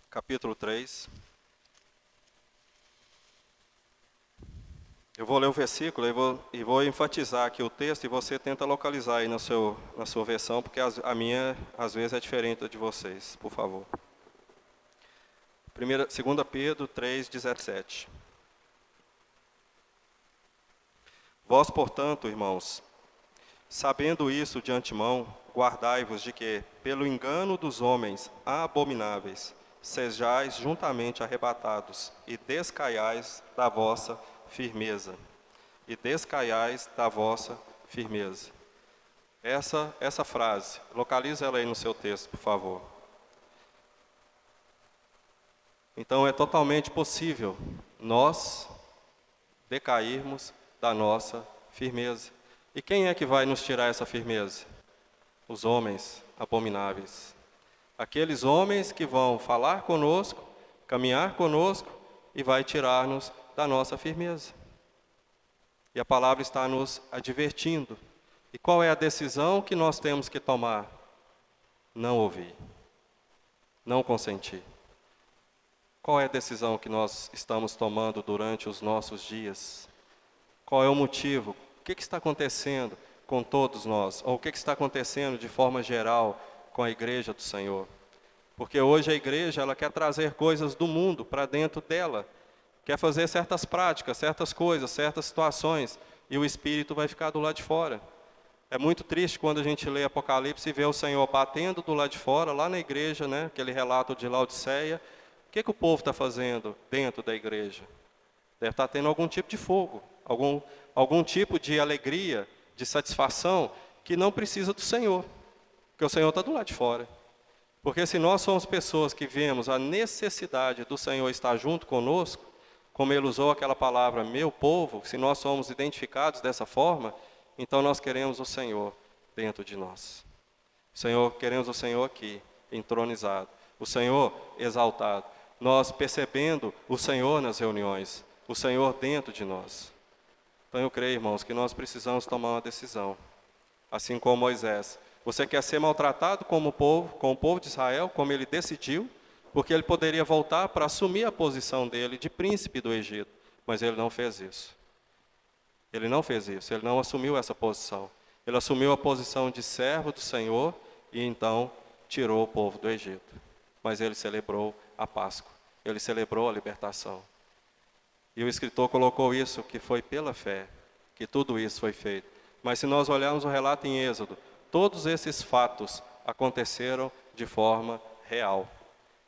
Capítulo 3. Eu vou ler o versículo e vou enfatizar aqui o texto e você tenta localizar aí na sua versão, porque a minha às vezes é diferente da de vocês, por favor. 2 Pedro 3,17. Vós, portanto, irmãos, sabendo isso de antemão, guardai-vos de que, pelo engano dos homens abomináveis, sejais juntamente arrebatados e descaiais da vossa firmeza. E descaiais da vossa firmeza. Essa frase, localiza ela aí no seu texto, por favor. Então é totalmente possível nós decairmos da nossa firmeza. E quem é que vai nos tirar essa firmeza? Os homens abomináveis. Aqueles homens que vão falar conosco, caminhar conosco e vai tirar-nos da nossa firmeza. E a palavra está nos advertindo. E qual é a decisão que nós temos que tomar? Não ouvir. Não consentir. Qual é a decisão que nós estamos tomando durante os nossos dias? Qual é o motivo? O que está acontecendo com todos nós? Ou o que está acontecendo de forma geral com a igreja do Senhor? Porque hoje a igreja ela quer trazer coisas do mundo para dentro dela. Quer fazer certas práticas, certas coisas, certas situações. E o Espírito vai ficar do lado de fora. É muito triste quando a gente lê Apocalipse e vê o Senhor batendo do lado de fora, lá na igreja, aquele relato de Laodiceia. O que o povo está fazendo dentro da igreja? Deve estar tendo algum tipo de fogo, algum tipo de alegria, de satisfação, que não precisa do Senhor, porque o Senhor está do lado de fora. Porque se nós somos pessoas que vemos a necessidade do Senhor estar junto conosco, como ele usou aquela palavra, meu povo, se nós somos identificados dessa forma, então nós queremos o Senhor dentro de nós. Queremos o Senhor aqui, entronizado, o Senhor exaltado. Nós percebendo o Senhor nas reuniões, o Senhor dentro de nós. Então eu creio, irmãos, que nós precisamos tomar uma decisão. Assim como Moisés. Você quer ser maltratado com o povo de Israel, como ele decidiu, porque ele poderia voltar para assumir a posição dele de príncipe do Egito. Mas ele não fez isso. Ele não fez isso, ele não assumiu essa posição. Ele assumiu a posição de servo do Senhor e então tirou o povo do Egito. Mas ele celebrou a Páscoa, ele celebrou a libertação. E o escritor colocou isso, que foi pela fé, que tudo isso foi feito. Mas se nós olharmos o relato em Êxodo, todos esses fatos aconteceram de forma real.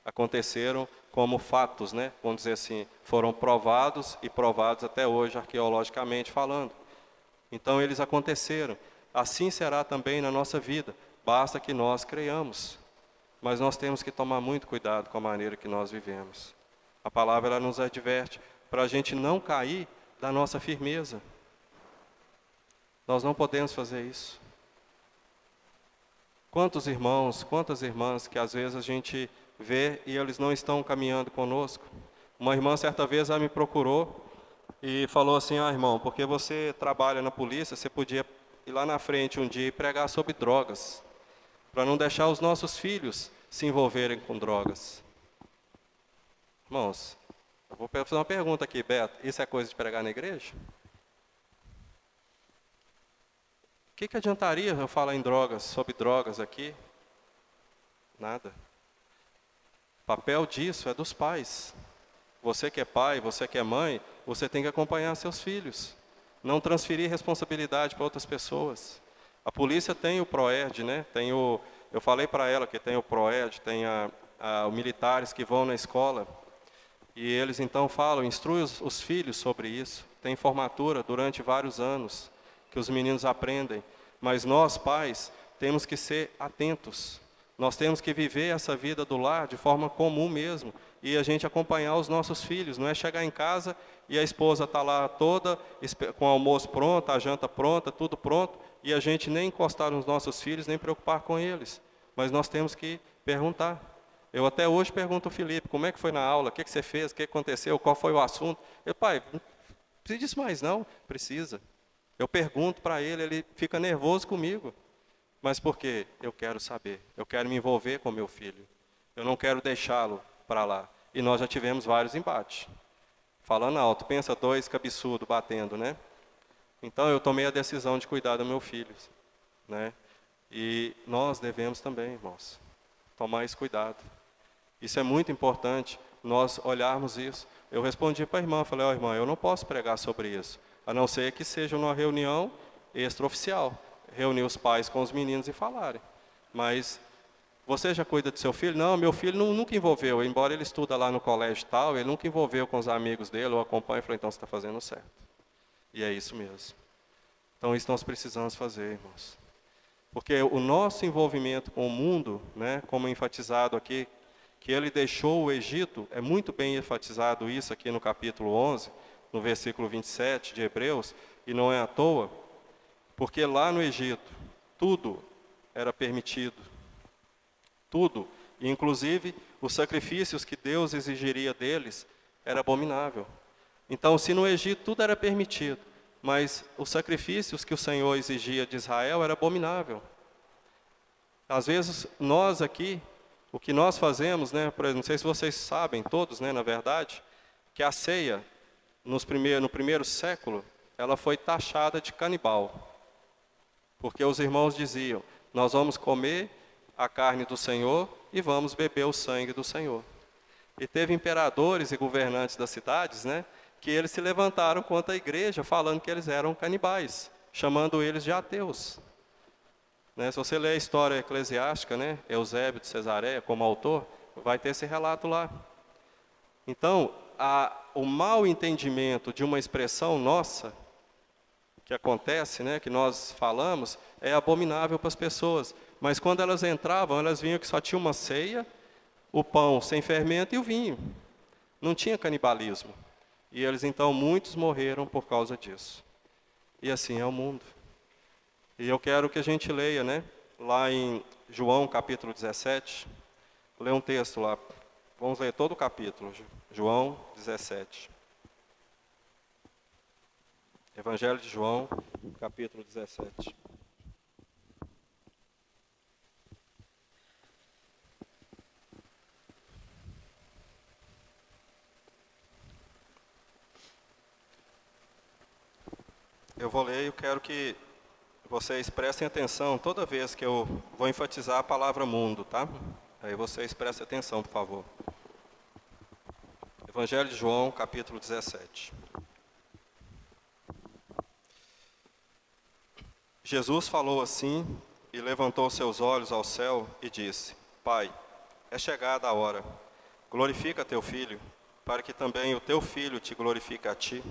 Aconteceram como fatos, né? Vamos dizer assim, foram provados e provados até hoje, arqueologicamente falando. Então eles aconteceram. Assim será também na nossa vida. Basta que nós creiamos. Mas nós temos que tomar muito cuidado com a maneira que nós vivemos. A palavra ela nos adverte para a gente não cair da nossa firmeza. Nós não podemos fazer isso. Quantos irmãos, quantas irmãs que às vezes a gente vê e eles não estão caminhando conosco. Uma irmã certa vez ela me procurou e falou assim: irmão, porque você trabalha na polícia, você podia ir lá na frente um dia e pregar sobre drogas, para não deixar os nossos filhos se envolverem com drogas. Irmãos, eu vou fazer uma pergunta aqui, Beto. Isso é coisa de pregar na igreja? O que adiantaria eu falar em drogas, sobre drogas aqui? Nada. O papel disso é dos pais. Você que é pai, você que é mãe, você tem que acompanhar seus filhos. Não transferir responsabilidade para outras pessoas. A polícia tem o PROERD, né? Eu falei para ela que tem o PROERD, tem os militares que vão na escola. E eles então falam, instruem os filhos sobre isso. Tem formatura durante vários anos que os meninos aprendem. Mas nós, pais, temos que ser atentos. Nós temos que viver essa vida do lar de forma comum mesmo. E a gente acompanhar os nossos filhos. Não é chegar em casa e a esposa está lá toda, com o almoço pronto, a janta pronta, tudo pronto. E a gente nem encostar nos nossos filhos, nem preocupar com eles. Mas nós temos que perguntar. Eu até hoje pergunto ao Felipe, como é que foi na aula? O que você fez? O que aconteceu? Qual foi o assunto? Pai, não precisa disso mais não. Precisa. Eu pergunto para ele, ele fica nervoso comigo. Mas por quê? Eu quero saber. Eu quero me envolver com meu filho. Eu não quero deixá-lo para lá. E nós já tivemos vários embates. Falando alto, pensa dois cabeçudos batendo, né? Então eu tomei a decisão de cuidar do meu filho, né? E nós devemos também, irmãos, tomar esse cuidado. Isso é muito importante, nós olharmos isso. Eu respondi para a irmã, falei, irmã, eu não posso pregar sobre isso, a não ser que seja numa reunião extraoficial, reunir os pais com os meninos e falarem. Mas você já cuida do seu filho? Não, meu filho nunca envolveu, embora ele estuda lá no colégio e tal, ele nunca envolveu com os amigos dele, ou acompanha, eu falei, então você está fazendo certo. E é isso mesmo. Então isso nós precisamos fazer, irmãos. Porque o nosso envolvimento com o mundo, né, como enfatizado aqui, que ele deixou o Egito, é muito bem enfatizado isso aqui no capítulo 11, no versículo 27 de Hebreus, e não é à toa, porque lá no Egito, tudo era permitido. Tudo, inclusive os sacrifícios que Deus exigiria deles, era abominável. Então, se no Egito tudo era permitido, mas os sacrifícios que o Senhor exigia de Israel era abominável. Às vezes, nós aqui, o que nós fazemos, né, por exemplo, não sei se vocês sabem, todos, né, na verdade, que a ceia, no primeiro século, ela foi taxada de canibal. Porque os irmãos diziam, nós vamos comer a carne do Senhor e vamos beber o sangue do Senhor. E teve imperadores e governantes das cidades, né, que eles se levantaram contra a igreja, falando que eles eram canibais, chamando eles de ateus. Né, se você ler a história eclesiástica, né, Eusébio de Cesareia, como autor, vai ter esse relato lá. Então, o mau entendimento de uma expressão nossa, que acontece, né, que nós falamos, é abominável para as pessoas. Mas quando elas entravam, elas vinham que só tinha uma ceia, o pão sem fermento e o vinho. Não tinha canibalismo. E eles, então, muitos morreram por causa disso. E assim é o mundo. E eu quero que a gente leia, né, lá em João, capítulo 17. Lê um texto lá. Vamos ler todo o capítulo. João 17. Evangelho de João, capítulo 17. Eu vou ler e eu quero que vocês prestem atenção toda vez que eu vou enfatizar a palavra mundo, tá? Aí vocês prestem atenção, por favor. Evangelho de João, capítulo 17. Jesus falou assim e levantou seus olhos ao céu e disse: Pai, é chegada a hora. Glorifica teu Filho, para que também o teu Filho te glorifique a ti.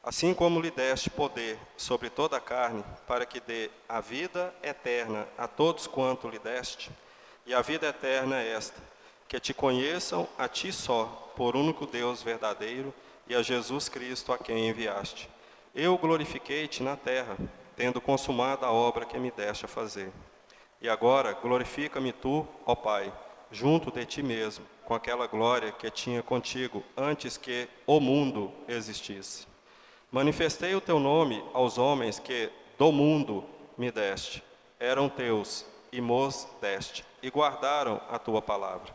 Assim como lhe deste poder sobre toda a carne, para que dê a vida eterna a todos quanto lhe deste. E a vida eterna é esta: que te conheçam a ti só, por único Deus verdadeiro, e a Jesus Cristo a quem enviaste. Eu glorifiquei-te na terra, tendo consumado a obra que me deste a fazer. E agora glorifica-me tu, ó Pai, junto de ti mesmo, com aquela glória que tinha contigo antes que o mundo existisse. Manifestei o teu nome aos homens que do mundo me deste. Eram teus e mos deste, e guardaram a tua palavra.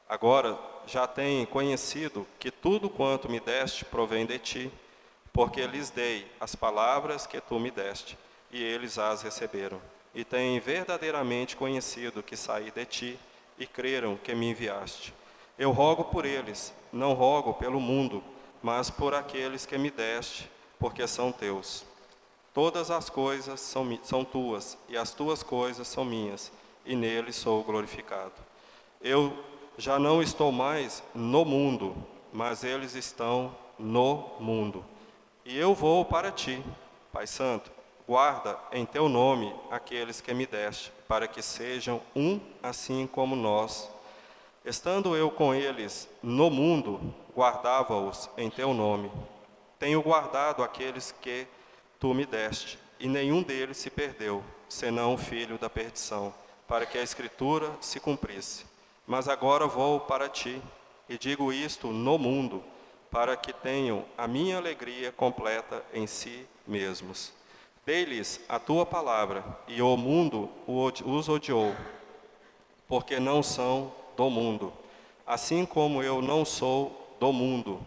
Agora já têm conhecido que tudo quanto me deste provém de ti, porque lhes dei as palavras que tu me deste, e eles as receberam. E têm verdadeiramente conhecido que saí de ti, e creram que me enviaste. Eu rogo por eles, não rogo pelo mundo, mas por aqueles que me deste, porque são teus. Todas as coisas são tuas, e as tuas coisas são minhas, e neles sou glorificado. Eu já não estou mais no mundo, mas eles estão no mundo. E eu vou para ti, Pai Santo. Guarda em teu nome aqueles que me deste, para que sejam um assim como nós. Estando eu com eles no mundo, guardava-os em teu nome. Tenho guardado aqueles que tu me deste, e nenhum deles se perdeu, senão o filho da perdição, para que a Escritura se cumprisse. Mas agora vou para ti, e digo isto no mundo, para que tenham a minha alegria completa em si mesmos. Dei-lhes a tua palavra, e o mundo os odiou, porque não são do mundo, assim como eu não sou do mundo.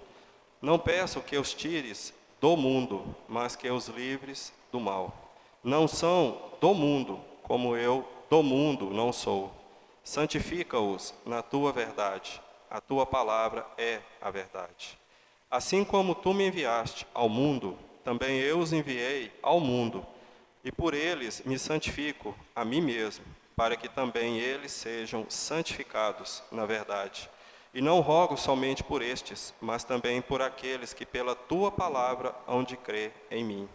Não peço que os tires do mundo, mas que os livres do mal. Não são do mundo, como eu do mundo não sou. Santifica-os na tua verdade. A tua palavra é a verdade. Assim como tu me enviaste ao mundo, também eu os enviei ao mundo. E por eles me santifico a mim mesmo, para que também eles sejam santificados na verdade. E não rogo somente por estes, mas também por aqueles que pela tua palavra hão de crer em mim.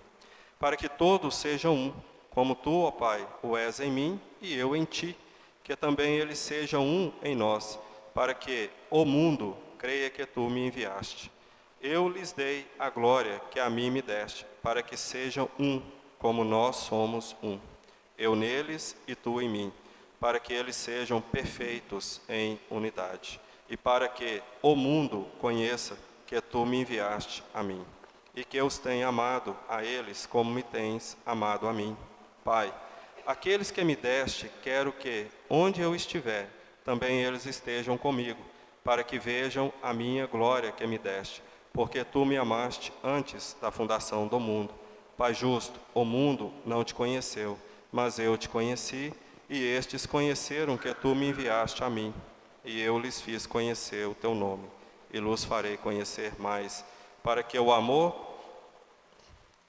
Para que todos sejam um, como tu, ó Pai, o és em mim e eu em ti, que também eles sejam um em nós, para que o mundo creia que tu me enviaste. Eu lhes dei a glória que a mim me deste, para que sejam um, como nós somos um. Eu neles e tu em mim, para que eles sejam perfeitos em unidade. E para que o mundo conheça que tu me enviaste a mim, e que os tenha amado a eles como me tens amado a mim. Pai, aqueles que me deste, quero que, onde eu estiver, também eles estejam comigo, para que vejam a minha glória que me deste, porque tu me amaste antes da fundação do mundo. Pai justo, o mundo não te conheceu, mas eu te conheci, e estes conheceram que tu me enviaste a mim. E eu lhes fiz conhecer o teu nome, e lhes farei conhecer mais, para que o amor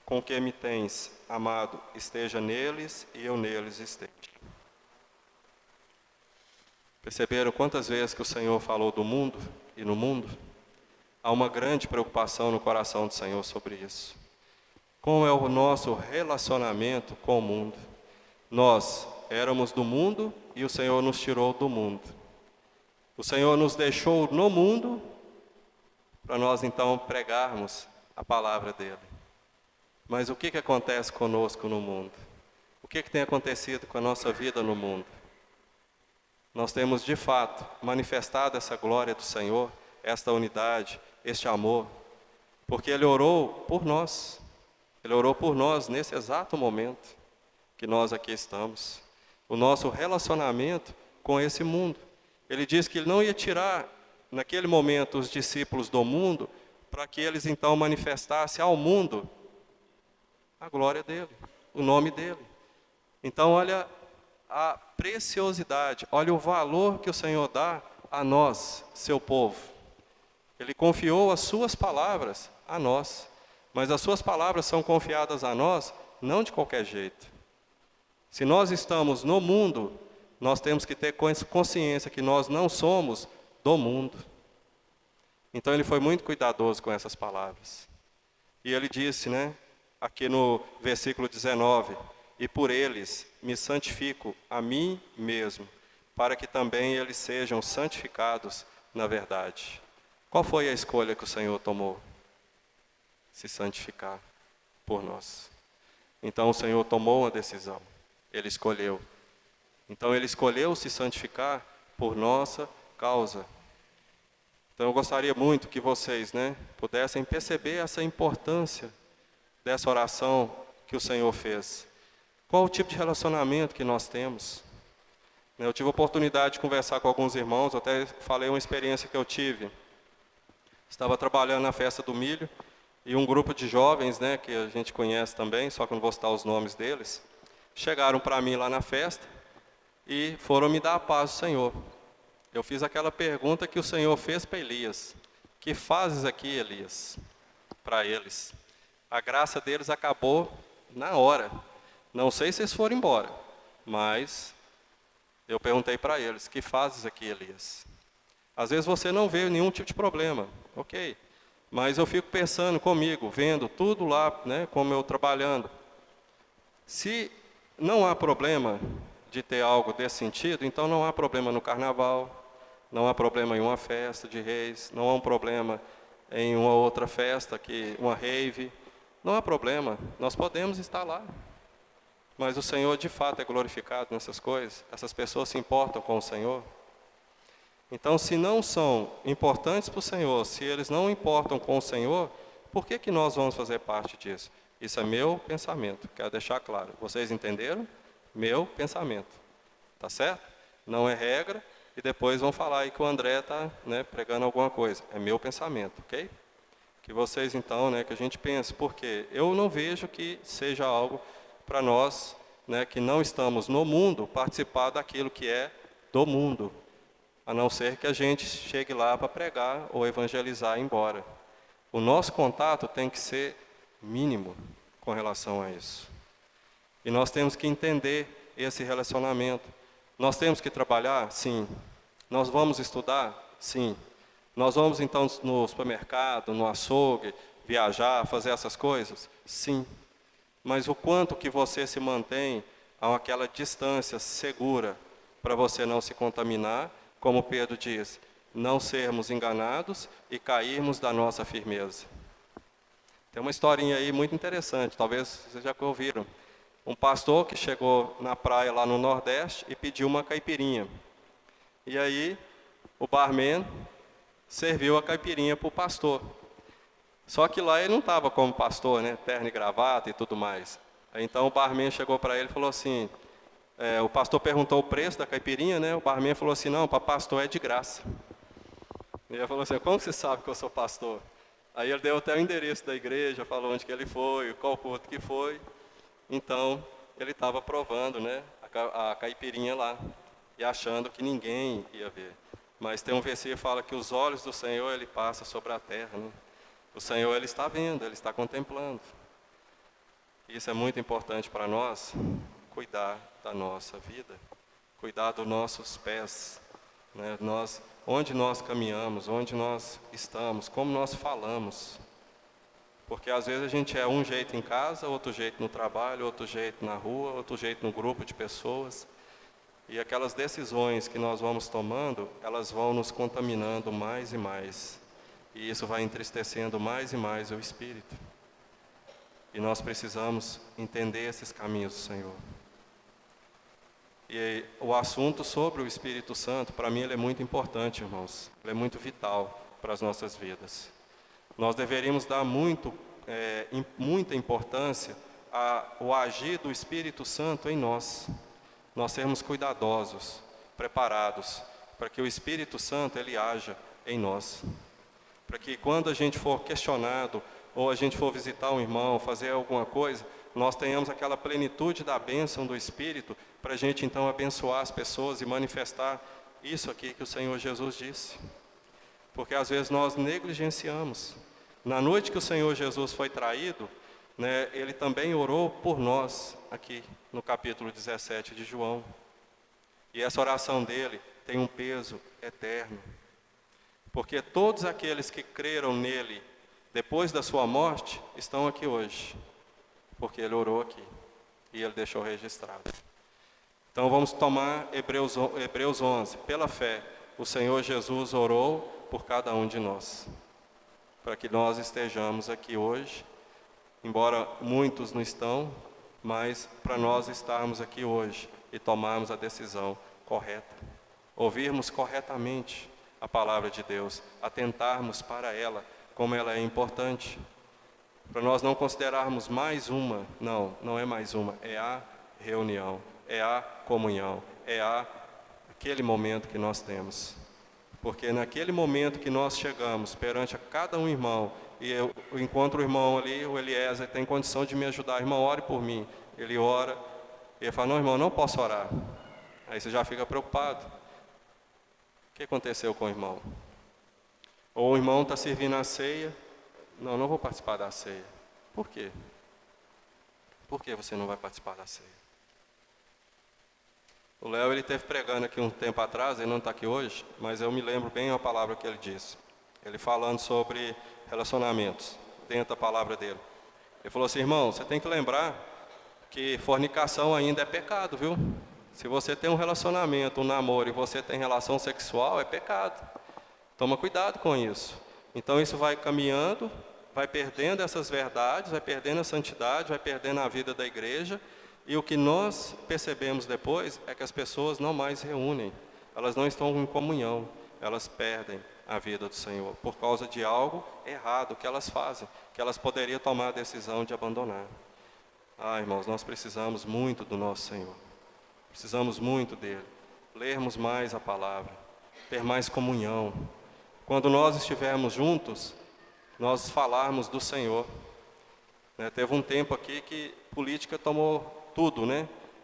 com que me tens amado esteja neles e eu neles esteja. Perceberam quantas vezes que o Senhor falou do mundo e no mundo? Há uma grande preocupação no coração do Senhor sobre isso. Como é o nosso relacionamento com o mundo? Nós éramos do mundo e o Senhor nos tirou do mundo. O Senhor nos deixou no mundo para nós então pregarmos a palavra dele. Mas o que acontece conosco no mundo? O que tem acontecido com a nossa vida no mundo? Nós temos de fato manifestado essa glória do Senhor, esta unidade, este amor, porque Ele orou por nós. Ele orou por nós nesse exato momento que nós aqui estamos. O nosso relacionamento com esse mundo. Ele disse que Ele não ia tirar, naquele momento, os discípulos do mundo, para que eles então manifestassem ao mundo a glória dEle, o nome dEle. Então, olha a preciosidade, olha o valor que o Senhor dá a nós, seu povo. Ele confiou as suas palavras a nós, mas as suas palavras são confiadas a nós não de qualquer jeito. Se nós estamos no mundo, nós temos que ter consciência que nós não somos do mundo. Então ele foi muito cuidadoso com essas palavras. E ele disse, né, aqui no versículo 19, e por eles me santifico a mim mesmo, para que também eles sejam santificados na verdade. Qual foi a escolha que o Senhor tomou? Se santificar por nós. Então o Senhor tomou uma decisão, Ele escolheu. Então Ele escolheu se santificar por nossa causa. Então eu gostaria muito que vocês, né, pudessem perceber essa importância dessa oração que o Senhor fez. Qual o tipo de relacionamento que nós temos? Eu tive a oportunidade de conversar com alguns irmãos, até falei uma experiência que eu tive. Estava trabalhando na festa do milho, e um grupo de jovens, né, que a gente conhece também, só que não vou citar os nomes deles, chegaram para mim lá na festa e foram me dar a paz do Senhor. Eu fiz aquela pergunta que o Senhor fez para Elias. Que fazes aqui, Elias? Para eles. A graça deles acabou na hora. Não sei se eles foram embora, mas eu perguntei para eles, que fazes aqui, Elias? Às vezes você não vê nenhum tipo de problema, ok. Mas eu fico pensando comigo, vendo tudo lá, né, como eu trabalhando. Se não há problema de ter algo desse sentido, então não há problema no carnaval, não há problema em uma festa de reis, não há um problema em uma outra festa, uma rave. Não há problema, nós podemos estar lá. Mas o Senhor de fato é glorificado nessas coisas, essas pessoas se importam com o Senhor. Então, se não são importantes para o Senhor, se eles não importam com o Senhor, por que que nós vamos fazer parte disso? Isso é meu pensamento, quero deixar claro. Vocês entenderam? Meu pensamento, tá certo? Não é regra, e depois vão falar aí que o André está, né, pregando alguma coisa. É meu pensamento, ok? Que vocês então, né, que a gente pense, porque eu não vejo que seja algo para nós, né, que não estamos no mundo, participar daquilo que é do mundo, a não ser que a gente chegue lá para pregar ou evangelizar e ir embora. O nosso contato tem que ser mínimo com relação a isso. E nós temos que entender esse relacionamento. Nós temos que trabalhar? Sim. Nós vamos estudar? Sim. Nós vamos então no supermercado, no açougue, viajar, fazer essas coisas? Sim. Mas o quanto que você se mantém a aquela distância segura para você não se contaminar, como Pedro diz, não sermos enganados e cairmos da nossa firmeza. Tem uma historinha aí muito interessante, talvez vocês já ouviram. Um pastor que chegou na praia lá no Nordeste e pediu uma caipirinha. E aí o barman serviu a caipirinha para o pastor. Só que lá ele não estava como pastor, né, terno e gravata e tudo mais. Aí, então o barman chegou para ele e falou assim, o pastor perguntou o preço da caipirinha, né, o barman falou assim, não, para pastor é de graça. E ele falou assim, como você sabe que eu sou pastor? Aí ele deu até o endereço da igreja, falou onde que ele foi, qual culto que foi. Então ele estava provando, né, a caipirinha lá e achando que ninguém ia ver. Mas tem um versículo que fala que os olhos do Senhor, Ele passa sobre a terra, né? O Senhor, Ele está vendo, Ele está contemplando. Isso é muito importante para nós, cuidar da nossa vida, cuidar dos nossos pés, né? Onde nós caminhamos, onde nós estamos, como nós falamos. Porque às vezes a gente é um jeito em casa, outro jeito no trabalho, outro jeito na rua, outro jeito no grupo de pessoas. E aquelas decisões que nós vamos tomando, elas vão nos contaminando mais e mais. E isso vai entristecendo mais e mais o espírito. E nós precisamos entender esses caminhos do Senhor. E o assunto sobre o Espírito Santo, para mim, ele é muito importante, irmãos. Ele é muito vital para as nossas vidas. Nós deveríamos dar muita importância ao agir do Espírito Santo em nós. Nós sermos cuidadosos, preparados, para que o Espírito Santo, ele haja em nós. Para que quando a gente for questionado, ou a gente for visitar um irmão, fazer alguma coisa, nós tenhamos aquela plenitude da bênção do Espírito, para a gente então abençoar as pessoas e manifestar isso aqui que o Senhor Jesus disse. Porque às vezes nós negligenciamos. Na noite que o Senhor Jesus foi traído, né, ele também orou por nós, aqui no capítulo 17 de João. E essa oração dele tem um peso eterno, porque todos aqueles que creram nele depois da sua morte estão aqui hoje, porque ele orou aqui e ele deixou registrado. Então vamos tomar Hebreus 11. Pela fé, o Senhor Jesus orou por cada um de nós, para que nós estejamos aqui hoje, embora muitos não estão, mas para nós estarmos aqui hoje e tomarmos a decisão correta, ouvirmos corretamente a palavra de Deus, atentarmos para ela, como ela é importante, para nós não considerarmos mais uma, não é mais uma, é a reunião, é a comunhão, é aquele momento que nós temos. Porque naquele momento que nós chegamos perante a cada um irmão, e eu encontro o irmão ali, o Eliezer, tem condição de me ajudar, irmão, ore por mim. Ele ora, e ele fala, não, irmão, não posso orar. Aí você já fica preocupado. O que aconteceu com o irmão? Ou o irmão está servindo a ceia, não vou participar da ceia. Por quê? Por que você não vai participar da ceia? O Léo, ele esteve pregando aqui um tempo atrás, ele não está aqui hoje, mas eu me lembro bem a palavra que ele disse. Ele falando sobre relacionamentos, dentro da palavra dele. Ele falou assim, irmão, você tem que lembrar que fornicação ainda é pecado, viu? Se você tem um relacionamento, um namoro, e você tem relação sexual, é pecado. Toma cuidado com isso. Então isso vai caminhando, vai perdendo essas verdades, vai perdendo a santidade, vai perdendo a vida da igreja. E o que nós percebemos depois é que as pessoas não mais se reúnem. Elas não estão em comunhão, elas perdem a vida do Senhor por causa de algo errado que elas fazem, que elas poderiam tomar a decisão de abandonar. Irmãos, nós precisamos muito do nosso Senhor. Precisamos muito dele. Lermos mais a palavra, ter mais comunhão. Quando nós estivermos juntos, nós falarmos do Senhor. Teve um tempo aqui que política tomou tudo,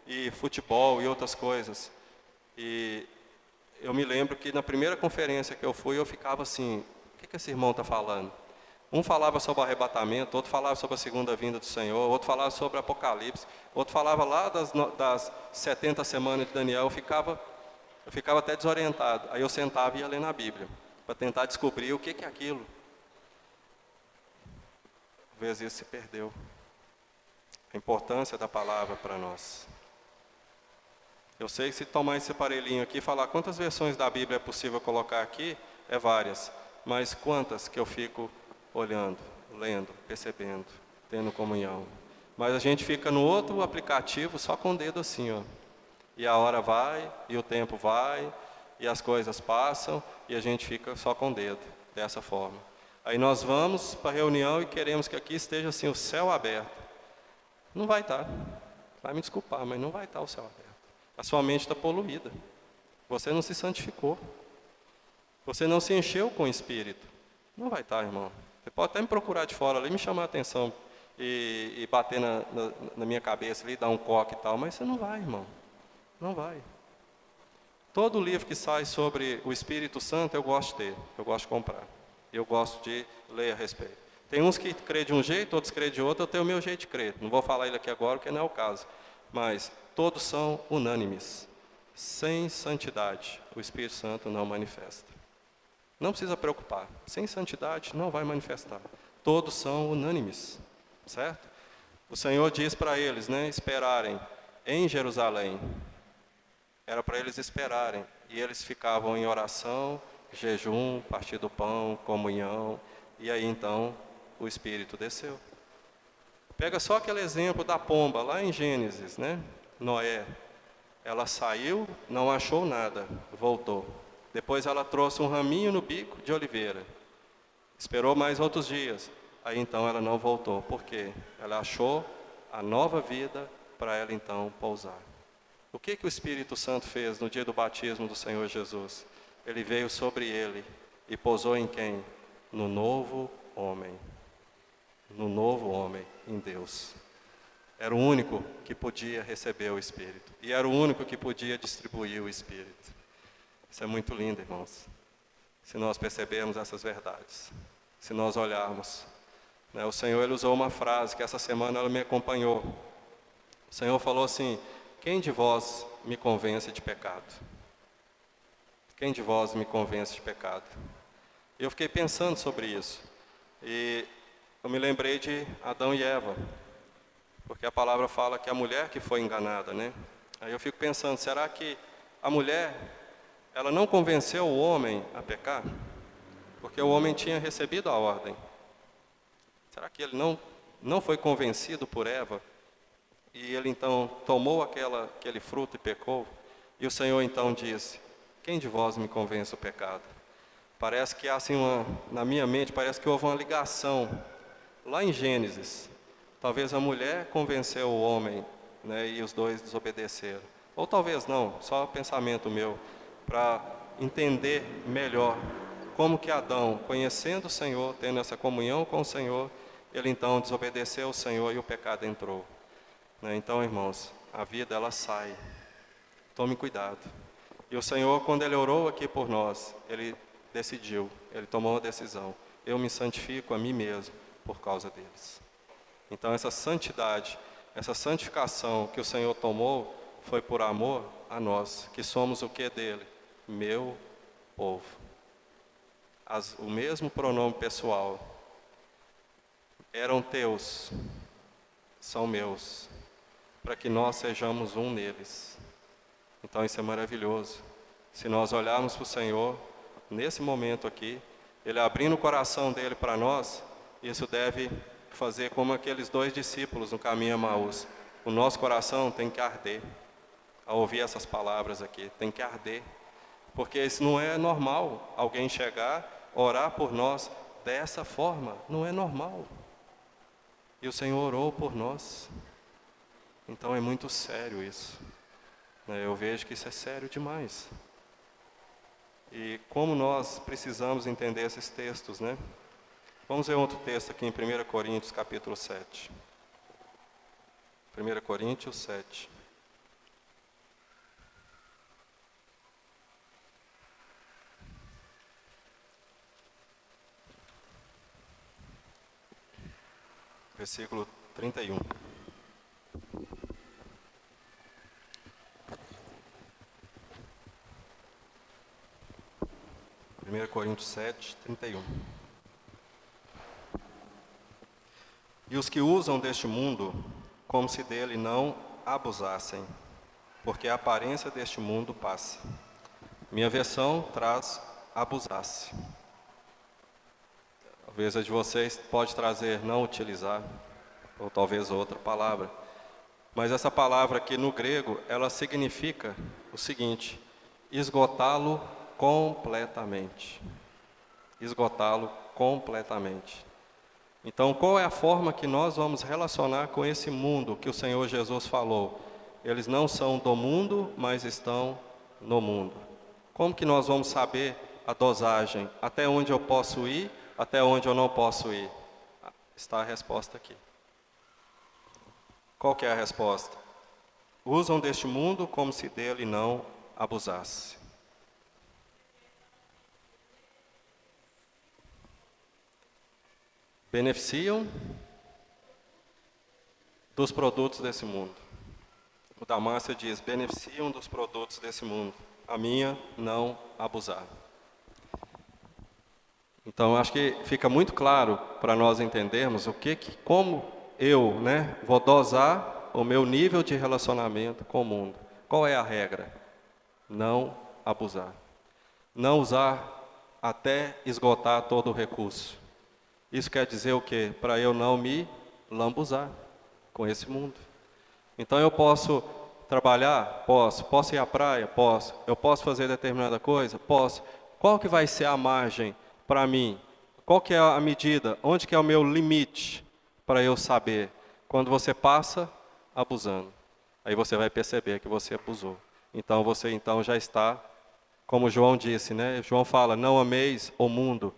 e futebol e outras coisas. E eu me lembro que na primeira conferência que eu fui, eu ficava assim, o que esse irmão está falando? Um falava sobre o arrebatamento, outro falava sobre a segunda vinda do Senhor, outro falava sobre Apocalipse, outro falava lá das 70 semanas de Daniel. Eu ficava até desorientado. Aí eu sentava e ia ler na Bíblia, para tentar descobrir o que é aquilo. Às vezes isso se perdeu. A importância da palavra para nós. Eu sei que se tomar esse aparelhinho aqui e falar quantas versões da Bíblia é possível colocar aqui, é várias. Mas quantas que eu fico olhando, lendo, percebendo, tendo comunhão. Mas a gente fica no outro aplicativo só com o dedo assim, ó. E a hora vai, e o tempo vai, e as coisas passam, e a gente fica só com o dedo, dessa forma. Aí nós vamos para a reunião e queremos que aqui esteja assim, o céu aberto. Não vai estar. Vai me desculpar, mas não vai estar o céu aberto. A sua mente está poluída. Você não se santificou. Você não se encheu com o Espírito. Não vai estar, irmão. Você pode até me procurar de fora ali, me chamar a atenção e bater na minha cabeça ali, dar um coque e tal, mas você não vai, irmão. Não vai. Todo livro que sai sobre o Espírito Santo eu gosto de ter, eu gosto de comprar. Eu gosto de ler a respeito. Tem uns que crê de um jeito, outros crê de outro, eu tenho o meu jeito de crer. Não vou falar ele aqui agora, porque não é o caso. Mas todos são unânimes. Sem santidade, o Espírito Santo não manifesta. Não precisa preocupar. Sem santidade, não vai manifestar. Todos são unânimes. Certo? O Senhor diz para eles, esperarem em Jerusalém. Era para eles esperarem. E eles ficavam em oração, jejum, partir do pão, comunhão. E aí então o Espírito desceu. Pega só aquele exemplo da pomba, lá em Gênesis, Noé. Ela saiu, não achou nada, voltou. Depois ela trouxe um raminho no bico de oliveira. Esperou mais outros dias. Aí então ela não voltou. Por quê? Ela achou a nova vida para ela então pousar. O que o Espírito Santo fez no dia do batismo do Senhor Jesus? Ele veio sobre ele e pousou em quem? No novo homem. No novo homem, em Deus. Era o único que podia receber o Espírito. E era o único que podia distribuir o Espírito. Isso é muito lindo, irmãos. Se nós percebermos essas verdades. Se nós olharmos. O Senhor ele usou uma frase que essa semana ela me acompanhou. O Senhor falou assim: quem de vós me convence de pecado? Quem de vós me convence de pecado? Eu fiquei pensando sobre isso. E eu me lembrei de Adão e Eva. Porque a palavra fala que a mulher que foi enganada, né? Aí eu fico pensando, será que a mulher, ela não convenceu o homem a pecar? Porque o homem tinha recebido a ordem. Será que ele não foi convencido por Eva? E ele então tomou aquele fruto e pecou? E o Senhor então disse: quem de vós me convence do pecado? Parece que há assim na minha mente, parece que houve uma ligação lá em Gênesis. Talvez a mulher convenceu o homem, né, e os dois desobedeceram. Ou talvez não, só pensamento meu, para entender melhor como que Adão, conhecendo o Senhor, tendo essa comunhão com o Senhor, ele então desobedeceu o Senhor e o pecado entrou. Então, irmãos, a vida ela sai. Tome cuidado. E o Senhor, quando Ele orou aqui por nós, Ele decidiu, Ele tomou uma decisão. Eu me santifico a mim mesmo por causa deles. Então essa santidade, essa santificação que o Senhor tomou, foi por amor a nós, que somos o que dele? Meu povo. O mesmo pronome pessoal. Eram teus, são meus, para que nós sejamos um neles. Então isso é maravilhoso. Se nós olharmos para o Senhor, nesse momento aqui, Ele abrindo o coração dele para nós, isso deve fazer como aqueles 2 discípulos no caminho a Emaús. O nosso coração tem que arder, ao ouvir essas palavras aqui, tem que arder. Porque isso não é normal, alguém chegar, orar por nós dessa forma, não é normal. E o Senhor orou por nós. Então é muito sério isso. Eu vejo que isso é sério demais. E como nós precisamos entender esses textos, né? Vamos ver outro texto aqui em 1 Coríntios, capítulo 7. 1 Coríntios 7. Versículo 31. 1 Coríntios 7, 31. E os que usam deste mundo, como se dele não abusassem, porque a aparência deste mundo passa. Minha versão traz abusasse. Talvez a de vocês pode trazer não utilizar, ou talvez outra palavra. Mas essa palavra aqui no grego, ela significa o seguinte: esgotá-lo completamente. Esgotá-lo completamente. Então, qual é a forma que nós vamos relacionar com esse mundo que o Senhor Jesus falou? Eles não são do mundo, mas estão no mundo. Como que nós vamos saber a dosagem? Até onde eu posso ir, até onde eu não posso ir? Está a resposta aqui. Qual que é a resposta? Usam deste mundo como se dele não abusasse. Beneficiam dos produtos desse mundo. O Damásio diz: beneficiam dos produtos desse mundo. A minha, não abusar. Então, acho que fica muito claro para nós entendermos como eu, vou dosar o meu nível de relacionamento com o mundo. Qual é a regra? Não abusar. Não usar até esgotar todo o recurso. Isso quer dizer o quê? Para eu não me lambuzar com esse mundo. Então eu posso trabalhar? Posso. Posso ir à praia? Posso. Eu posso fazer determinada coisa? Posso. Qual que vai ser a margem para mim? Qual que é a medida? Onde que é o meu limite para eu saber? Quando você passa abusando. Aí você vai perceber que você abusou. Então você já está, como João disse, João fala: não ameis o mundo.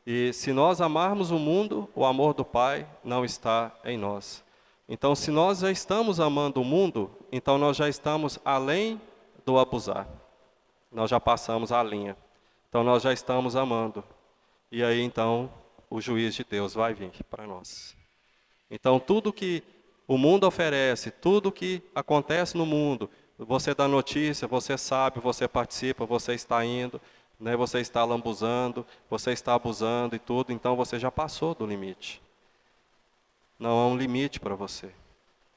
E se nós amarmos o mundo, o amor do Pai não está em nós. Então, se nós já estamos amando o mundo, então nós já estamos além do abusar. Nós já passamos a linha. Então, nós já estamos amando. E aí, então, o juiz de Deus vai vir para nós. Então, tudo que o mundo oferece, tudo que acontece no mundo, você dá notícia, você sabe, você participa, você está indo, né, você está lambuzando, você está abusando e tudo, então você já passou do limite. Não há um limite para você.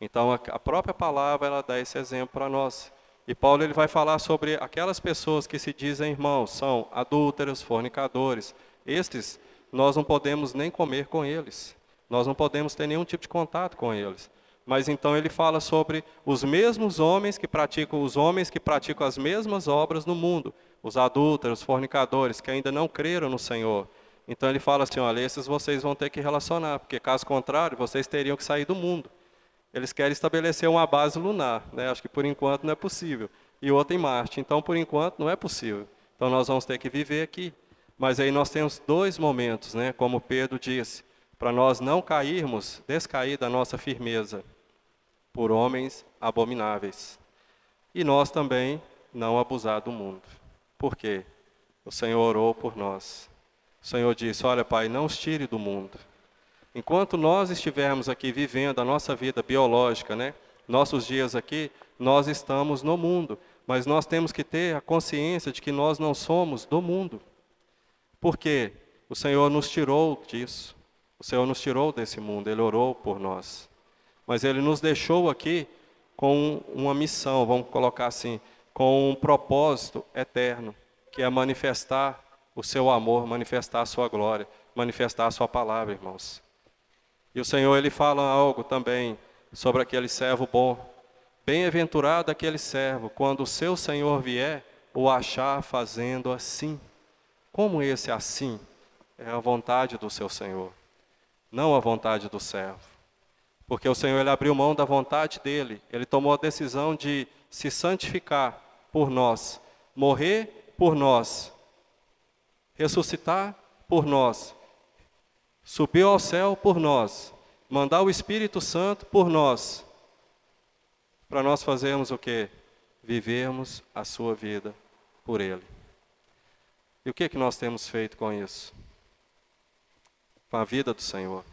Então, a própria palavra, ela dá esse exemplo para nós. E Paulo ele vai falar sobre aquelas pessoas que se dizem irmãos, são adúlteros, fornicadores. Estes, nós não podemos nem comer com eles. Nós não podemos ter nenhum tipo de contato com eles. Mas então ele fala sobre os mesmos homens que praticam as mesmas obras no mundo. Os adúlteros, fornicadores, que ainda não creram no Senhor. Então ele fala assim, olha, esses vocês vão ter que relacionar, porque caso contrário, vocês teriam que sair do mundo. Eles querem estabelecer uma base lunar, né? Acho que por enquanto não é possível. E outra em Marte, então por enquanto não é possível. Então nós vamos ter que viver aqui. Mas aí nós temos dois momentos, né? Como Pedro disse, para nós não cairmos, descair da nossa firmeza por homens abomináveis. E nós também não abusar do mundo. Por quê? O Senhor orou por nós. O Senhor disse, olha Pai, não os tire do mundo. Enquanto nós estivermos aqui vivendo a nossa vida biológica, né? Nossos dias aqui, nós estamos no mundo. Mas nós temos que ter a consciência de que nós não somos do mundo. Por quê? O Senhor nos tirou disso. O Senhor nos tirou desse mundo, Ele orou por nós. Mas Ele nos deixou aqui com uma missão, vamos colocar assim, com um propósito eterno, que é manifestar o seu amor, manifestar a sua glória, manifestar a sua palavra, irmãos. E o Senhor, Ele fala algo também sobre aquele servo bom. Bem-aventurado aquele servo, quando o seu Senhor vier, o achar fazendo assim. Como esse assim? É a vontade do seu Senhor, não a vontade do servo. Porque o Senhor, Ele abriu mão da vontade dEle. Ele tomou a decisão de se santificar por nós, morrer por nós, ressuscitar por nós, subiu ao céu por nós, mandar o Espírito Santo por nós, para nós fazermos o quê? Vivermos a sua vida por Ele. E o que que nós temos feito com isso? Com a vida do Senhor.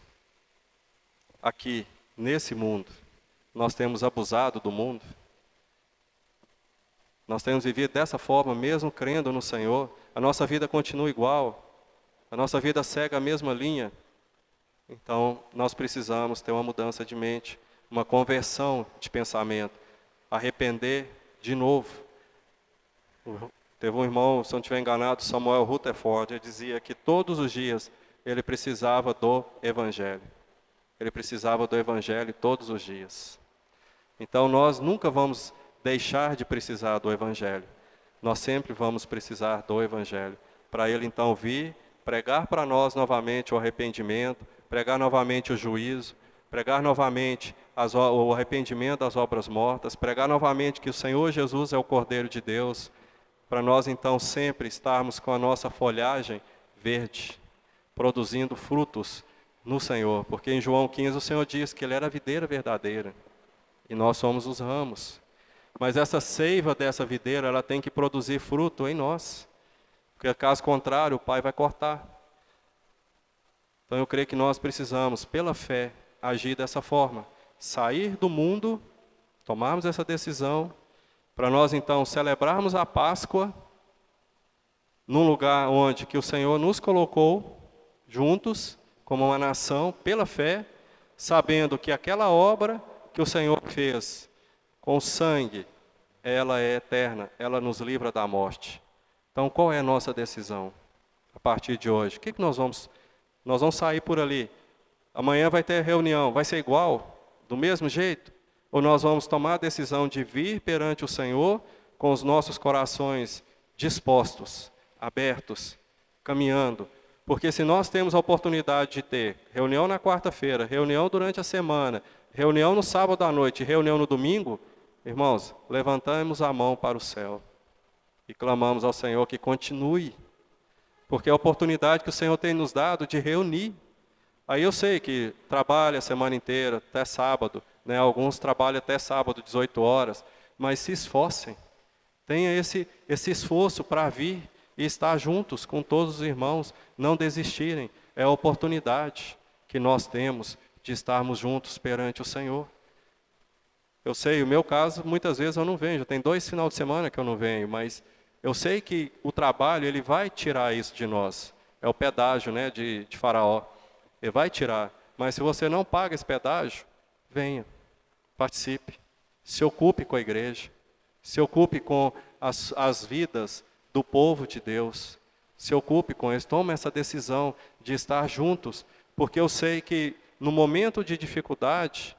Aqui, nesse mundo, nós temos abusado do mundo. Nós temos vivido dessa forma, mesmo crendo no Senhor. A nossa vida continua igual. A nossa vida segue a mesma linha. Então, nós precisamos ter uma mudança de mente, uma conversão de pensamento, arrepender de novo. Teve um irmão, se eu não estiver enganado, Samuel Rutherford, ele dizia que todos os dias ele precisava do Evangelho. Ele precisava do Evangelho todos os dias. Então, nós nunca vamos deixar de precisar do Evangelho. Nós sempre vamos precisar do Evangelho. Para Ele, então, vir, pregar para nós novamente o arrependimento, pregar novamente o juízo, pregar novamente o arrependimento das obras mortas, pregar novamente que o Senhor Jesus é o Cordeiro de Deus, para nós então sempre estarmos com a nossa folhagem verde, produzindo frutos no Senhor, porque em João 15 o Senhor diz que Ele era a videira verdadeira, e nós somos os ramos. Mas essa seiva dessa videira, ela tem que produzir fruto em nós, porque caso contrário o Pai vai cortar. Então eu creio que nós precisamos, pela fé, agir dessa forma. Sair do mundo, tomarmos essa decisão, para nós então celebrarmos a Páscoa, num lugar onde que o Senhor nos colocou, juntos, como uma nação, pela fé, sabendo que aquela obra que o Senhor fez com sangue, ela é eterna, ela nos livra da morte. Então qual é a nossa decisão a partir de hoje? O que nós vamos sair por ali. Amanhã vai ter reunião, vai ser igual? Do mesmo jeito? Ou nós vamos tomar a decisão de vir perante o Senhor com os nossos corações dispostos, abertos, caminhando? Porque se nós temos a oportunidade de ter reunião na quarta-feira, reunião durante a semana, reunião no sábado à noite, reunião no domingo, irmãos, levantamos a mão para o céu e clamamos ao Senhor que continue. Porque é a oportunidade que o Senhor tem nos dado de reunir. Aí eu sei que trabalha a semana inteira, até sábado, né? Alguns trabalham até sábado, 18 horas, mas se esforcem. Tenha esse esforço para vir e estar juntos com todos os irmãos, não desistirem. é a oportunidade que nós temos de estarmos juntos perante o Senhor. Eu sei, o meu caso, muitas vezes eu não venho, já tem 2 finais de semana que eu não venho, mas eu sei que o trabalho, ele vai tirar isso de nós. É o pedágio, né, de Faraó. Ele vai tirar. Mas se você não paga esse pedágio, venha, participe, se ocupe com a igreja, se ocupe com as vidas do povo de Deus, se ocupe com eles, tome essa decisão de estar juntos, porque eu sei que no momento de dificuldade,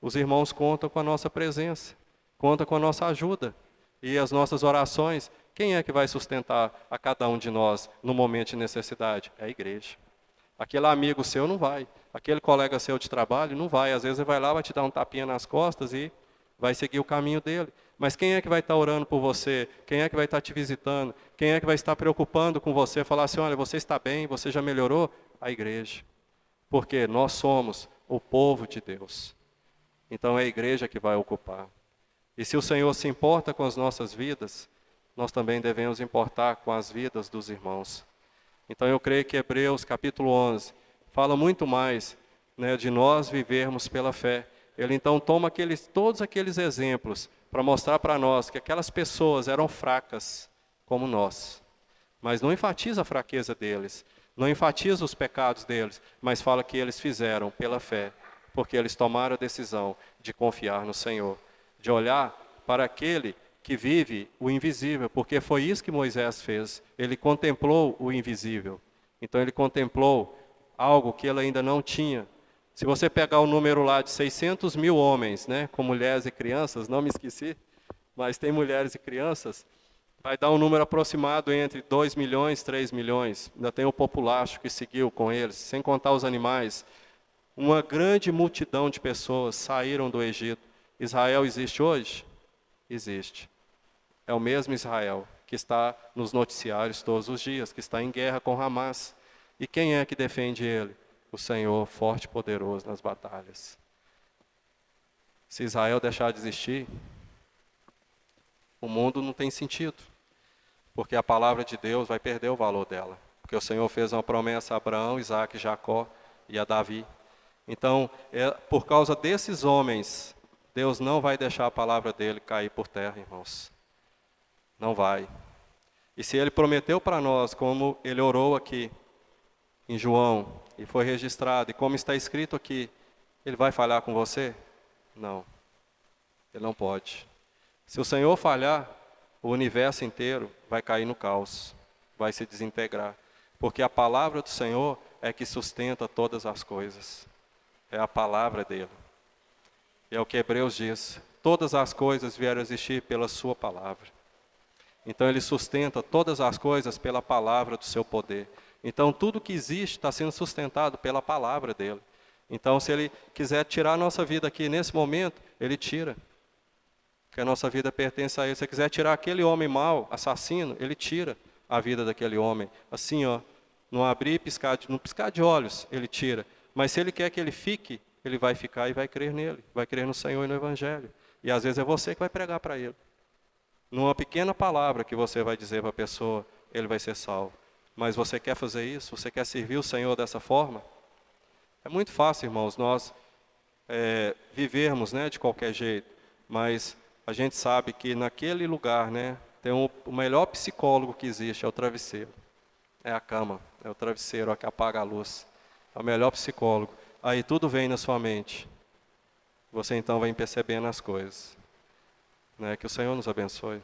os irmãos contam com a nossa presença, contam com a nossa ajuda e as nossas orações. Quem é que vai sustentar a cada um de nós no momento de necessidade? É a igreja. Aquele amigo seu não vai, aquele colega seu de trabalho não vai. Às vezes ele vai lá, vai te dar um tapinha nas costas e vai seguir o caminho dele. Mas quem é que vai estar orando por você? Quem é que vai estar te visitando? Quem é que vai estar preocupando com você? Falar assim, olha, você está bem, você já melhorou? A igreja. Porque nós somos o povo de Deus. Então é a igreja que vai ocupar. E se o Senhor se importa com as nossas vidas, nós também devemos importar com as vidas dos irmãos. Então eu creio que Hebreus capítulo 11 fala muito mais, né, de nós vivermos pela fé. Ele então toma todos aqueles exemplos para mostrar para nós que aquelas pessoas eram fracas como nós. Mas não enfatiza a fraqueza deles, não enfatiza os pecados deles, mas fala que eles fizeram pela fé, porque eles tomaram a decisão de confiar no Senhor, de olhar para aquele que vive o invisível, porque foi isso que Moisés fez. Ele contemplou o invisível. Então ele contemplou algo que ele ainda não tinha. Se você pegar o número lá de 600 mil homens, né, com mulheres e crianças, não me esqueci, mas tem mulheres e crianças, vai dar um número aproximado entre 2 milhões, 3 milhões. Ainda tem o populacho que seguiu com eles, sem contar os animais. Uma grande multidão de pessoas saíram do Egito. Israel existe hoje? Existe. É o mesmo Israel que está nos noticiários todos os dias, que está em guerra com Hamas. E quem é que defende ele? O Senhor, forte e poderoso nas batalhas. Se Israel deixar de existir, o mundo não tem sentido, porque a palavra de Deus vai perder o valor dela. Porque o Senhor fez uma promessa a Abraão, Isaac, Jacó e a Davi. Então, por causa desses homens, Deus não vai deixar a palavra dele cair por terra, irmãos. Não vai. E se ele prometeu para nós, como ele orou aqui em João, e foi registrado, e como está escrito aqui, ele vai falhar com você? Não. Ele não pode. Se o Senhor falhar, o universo inteiro vai cair no caos, vai se desintegrar. Porque a palavra do Senhor é que sustenta todas as coisas. É a palavra dele. E é o que Hebreus diz. Todas as coisas vieram a existir pela sua palavra. Então ele sustenta todas as coisas pela palavra do seu poder. Então tudo que existe está sendo sustentado pela palavra dele. Então se ele quiser tirar a nossa vida aqui nesse momento, ele tira. Porque a nossa vida pertence a ele. Se ele quiser tirar aquele homem mau, assassino, ele tira a vida daquele homem. Assim, ó, não abrir e piscar, no piscar de olhos, ele tira. Mas se ele quer que ele fique, ele vai ficar e vai crer nele. Vai crer no Senhor e no Evangelho. E às vezes é você que vai pregar para ele. Numa pequena palavra que você vai dizer para a pessoa, ele vai ser salvo. Mas você quer fazer isso? Você quer servir o Senhor dessa forma? É muito fácil, irmãos, nós vivermos, né, de qualquer jeito. Mas a gente sabe que naquele lugar, né, tem o melhor psicólogo que existe, é o travesseiro. É a cama, é o travesseiro, que apaga a luz. É o melhor psicólogo. Aí tudo vem na sua mente. Você então vai percebendo as coisas. Né? Que o Senhor nos abençoe.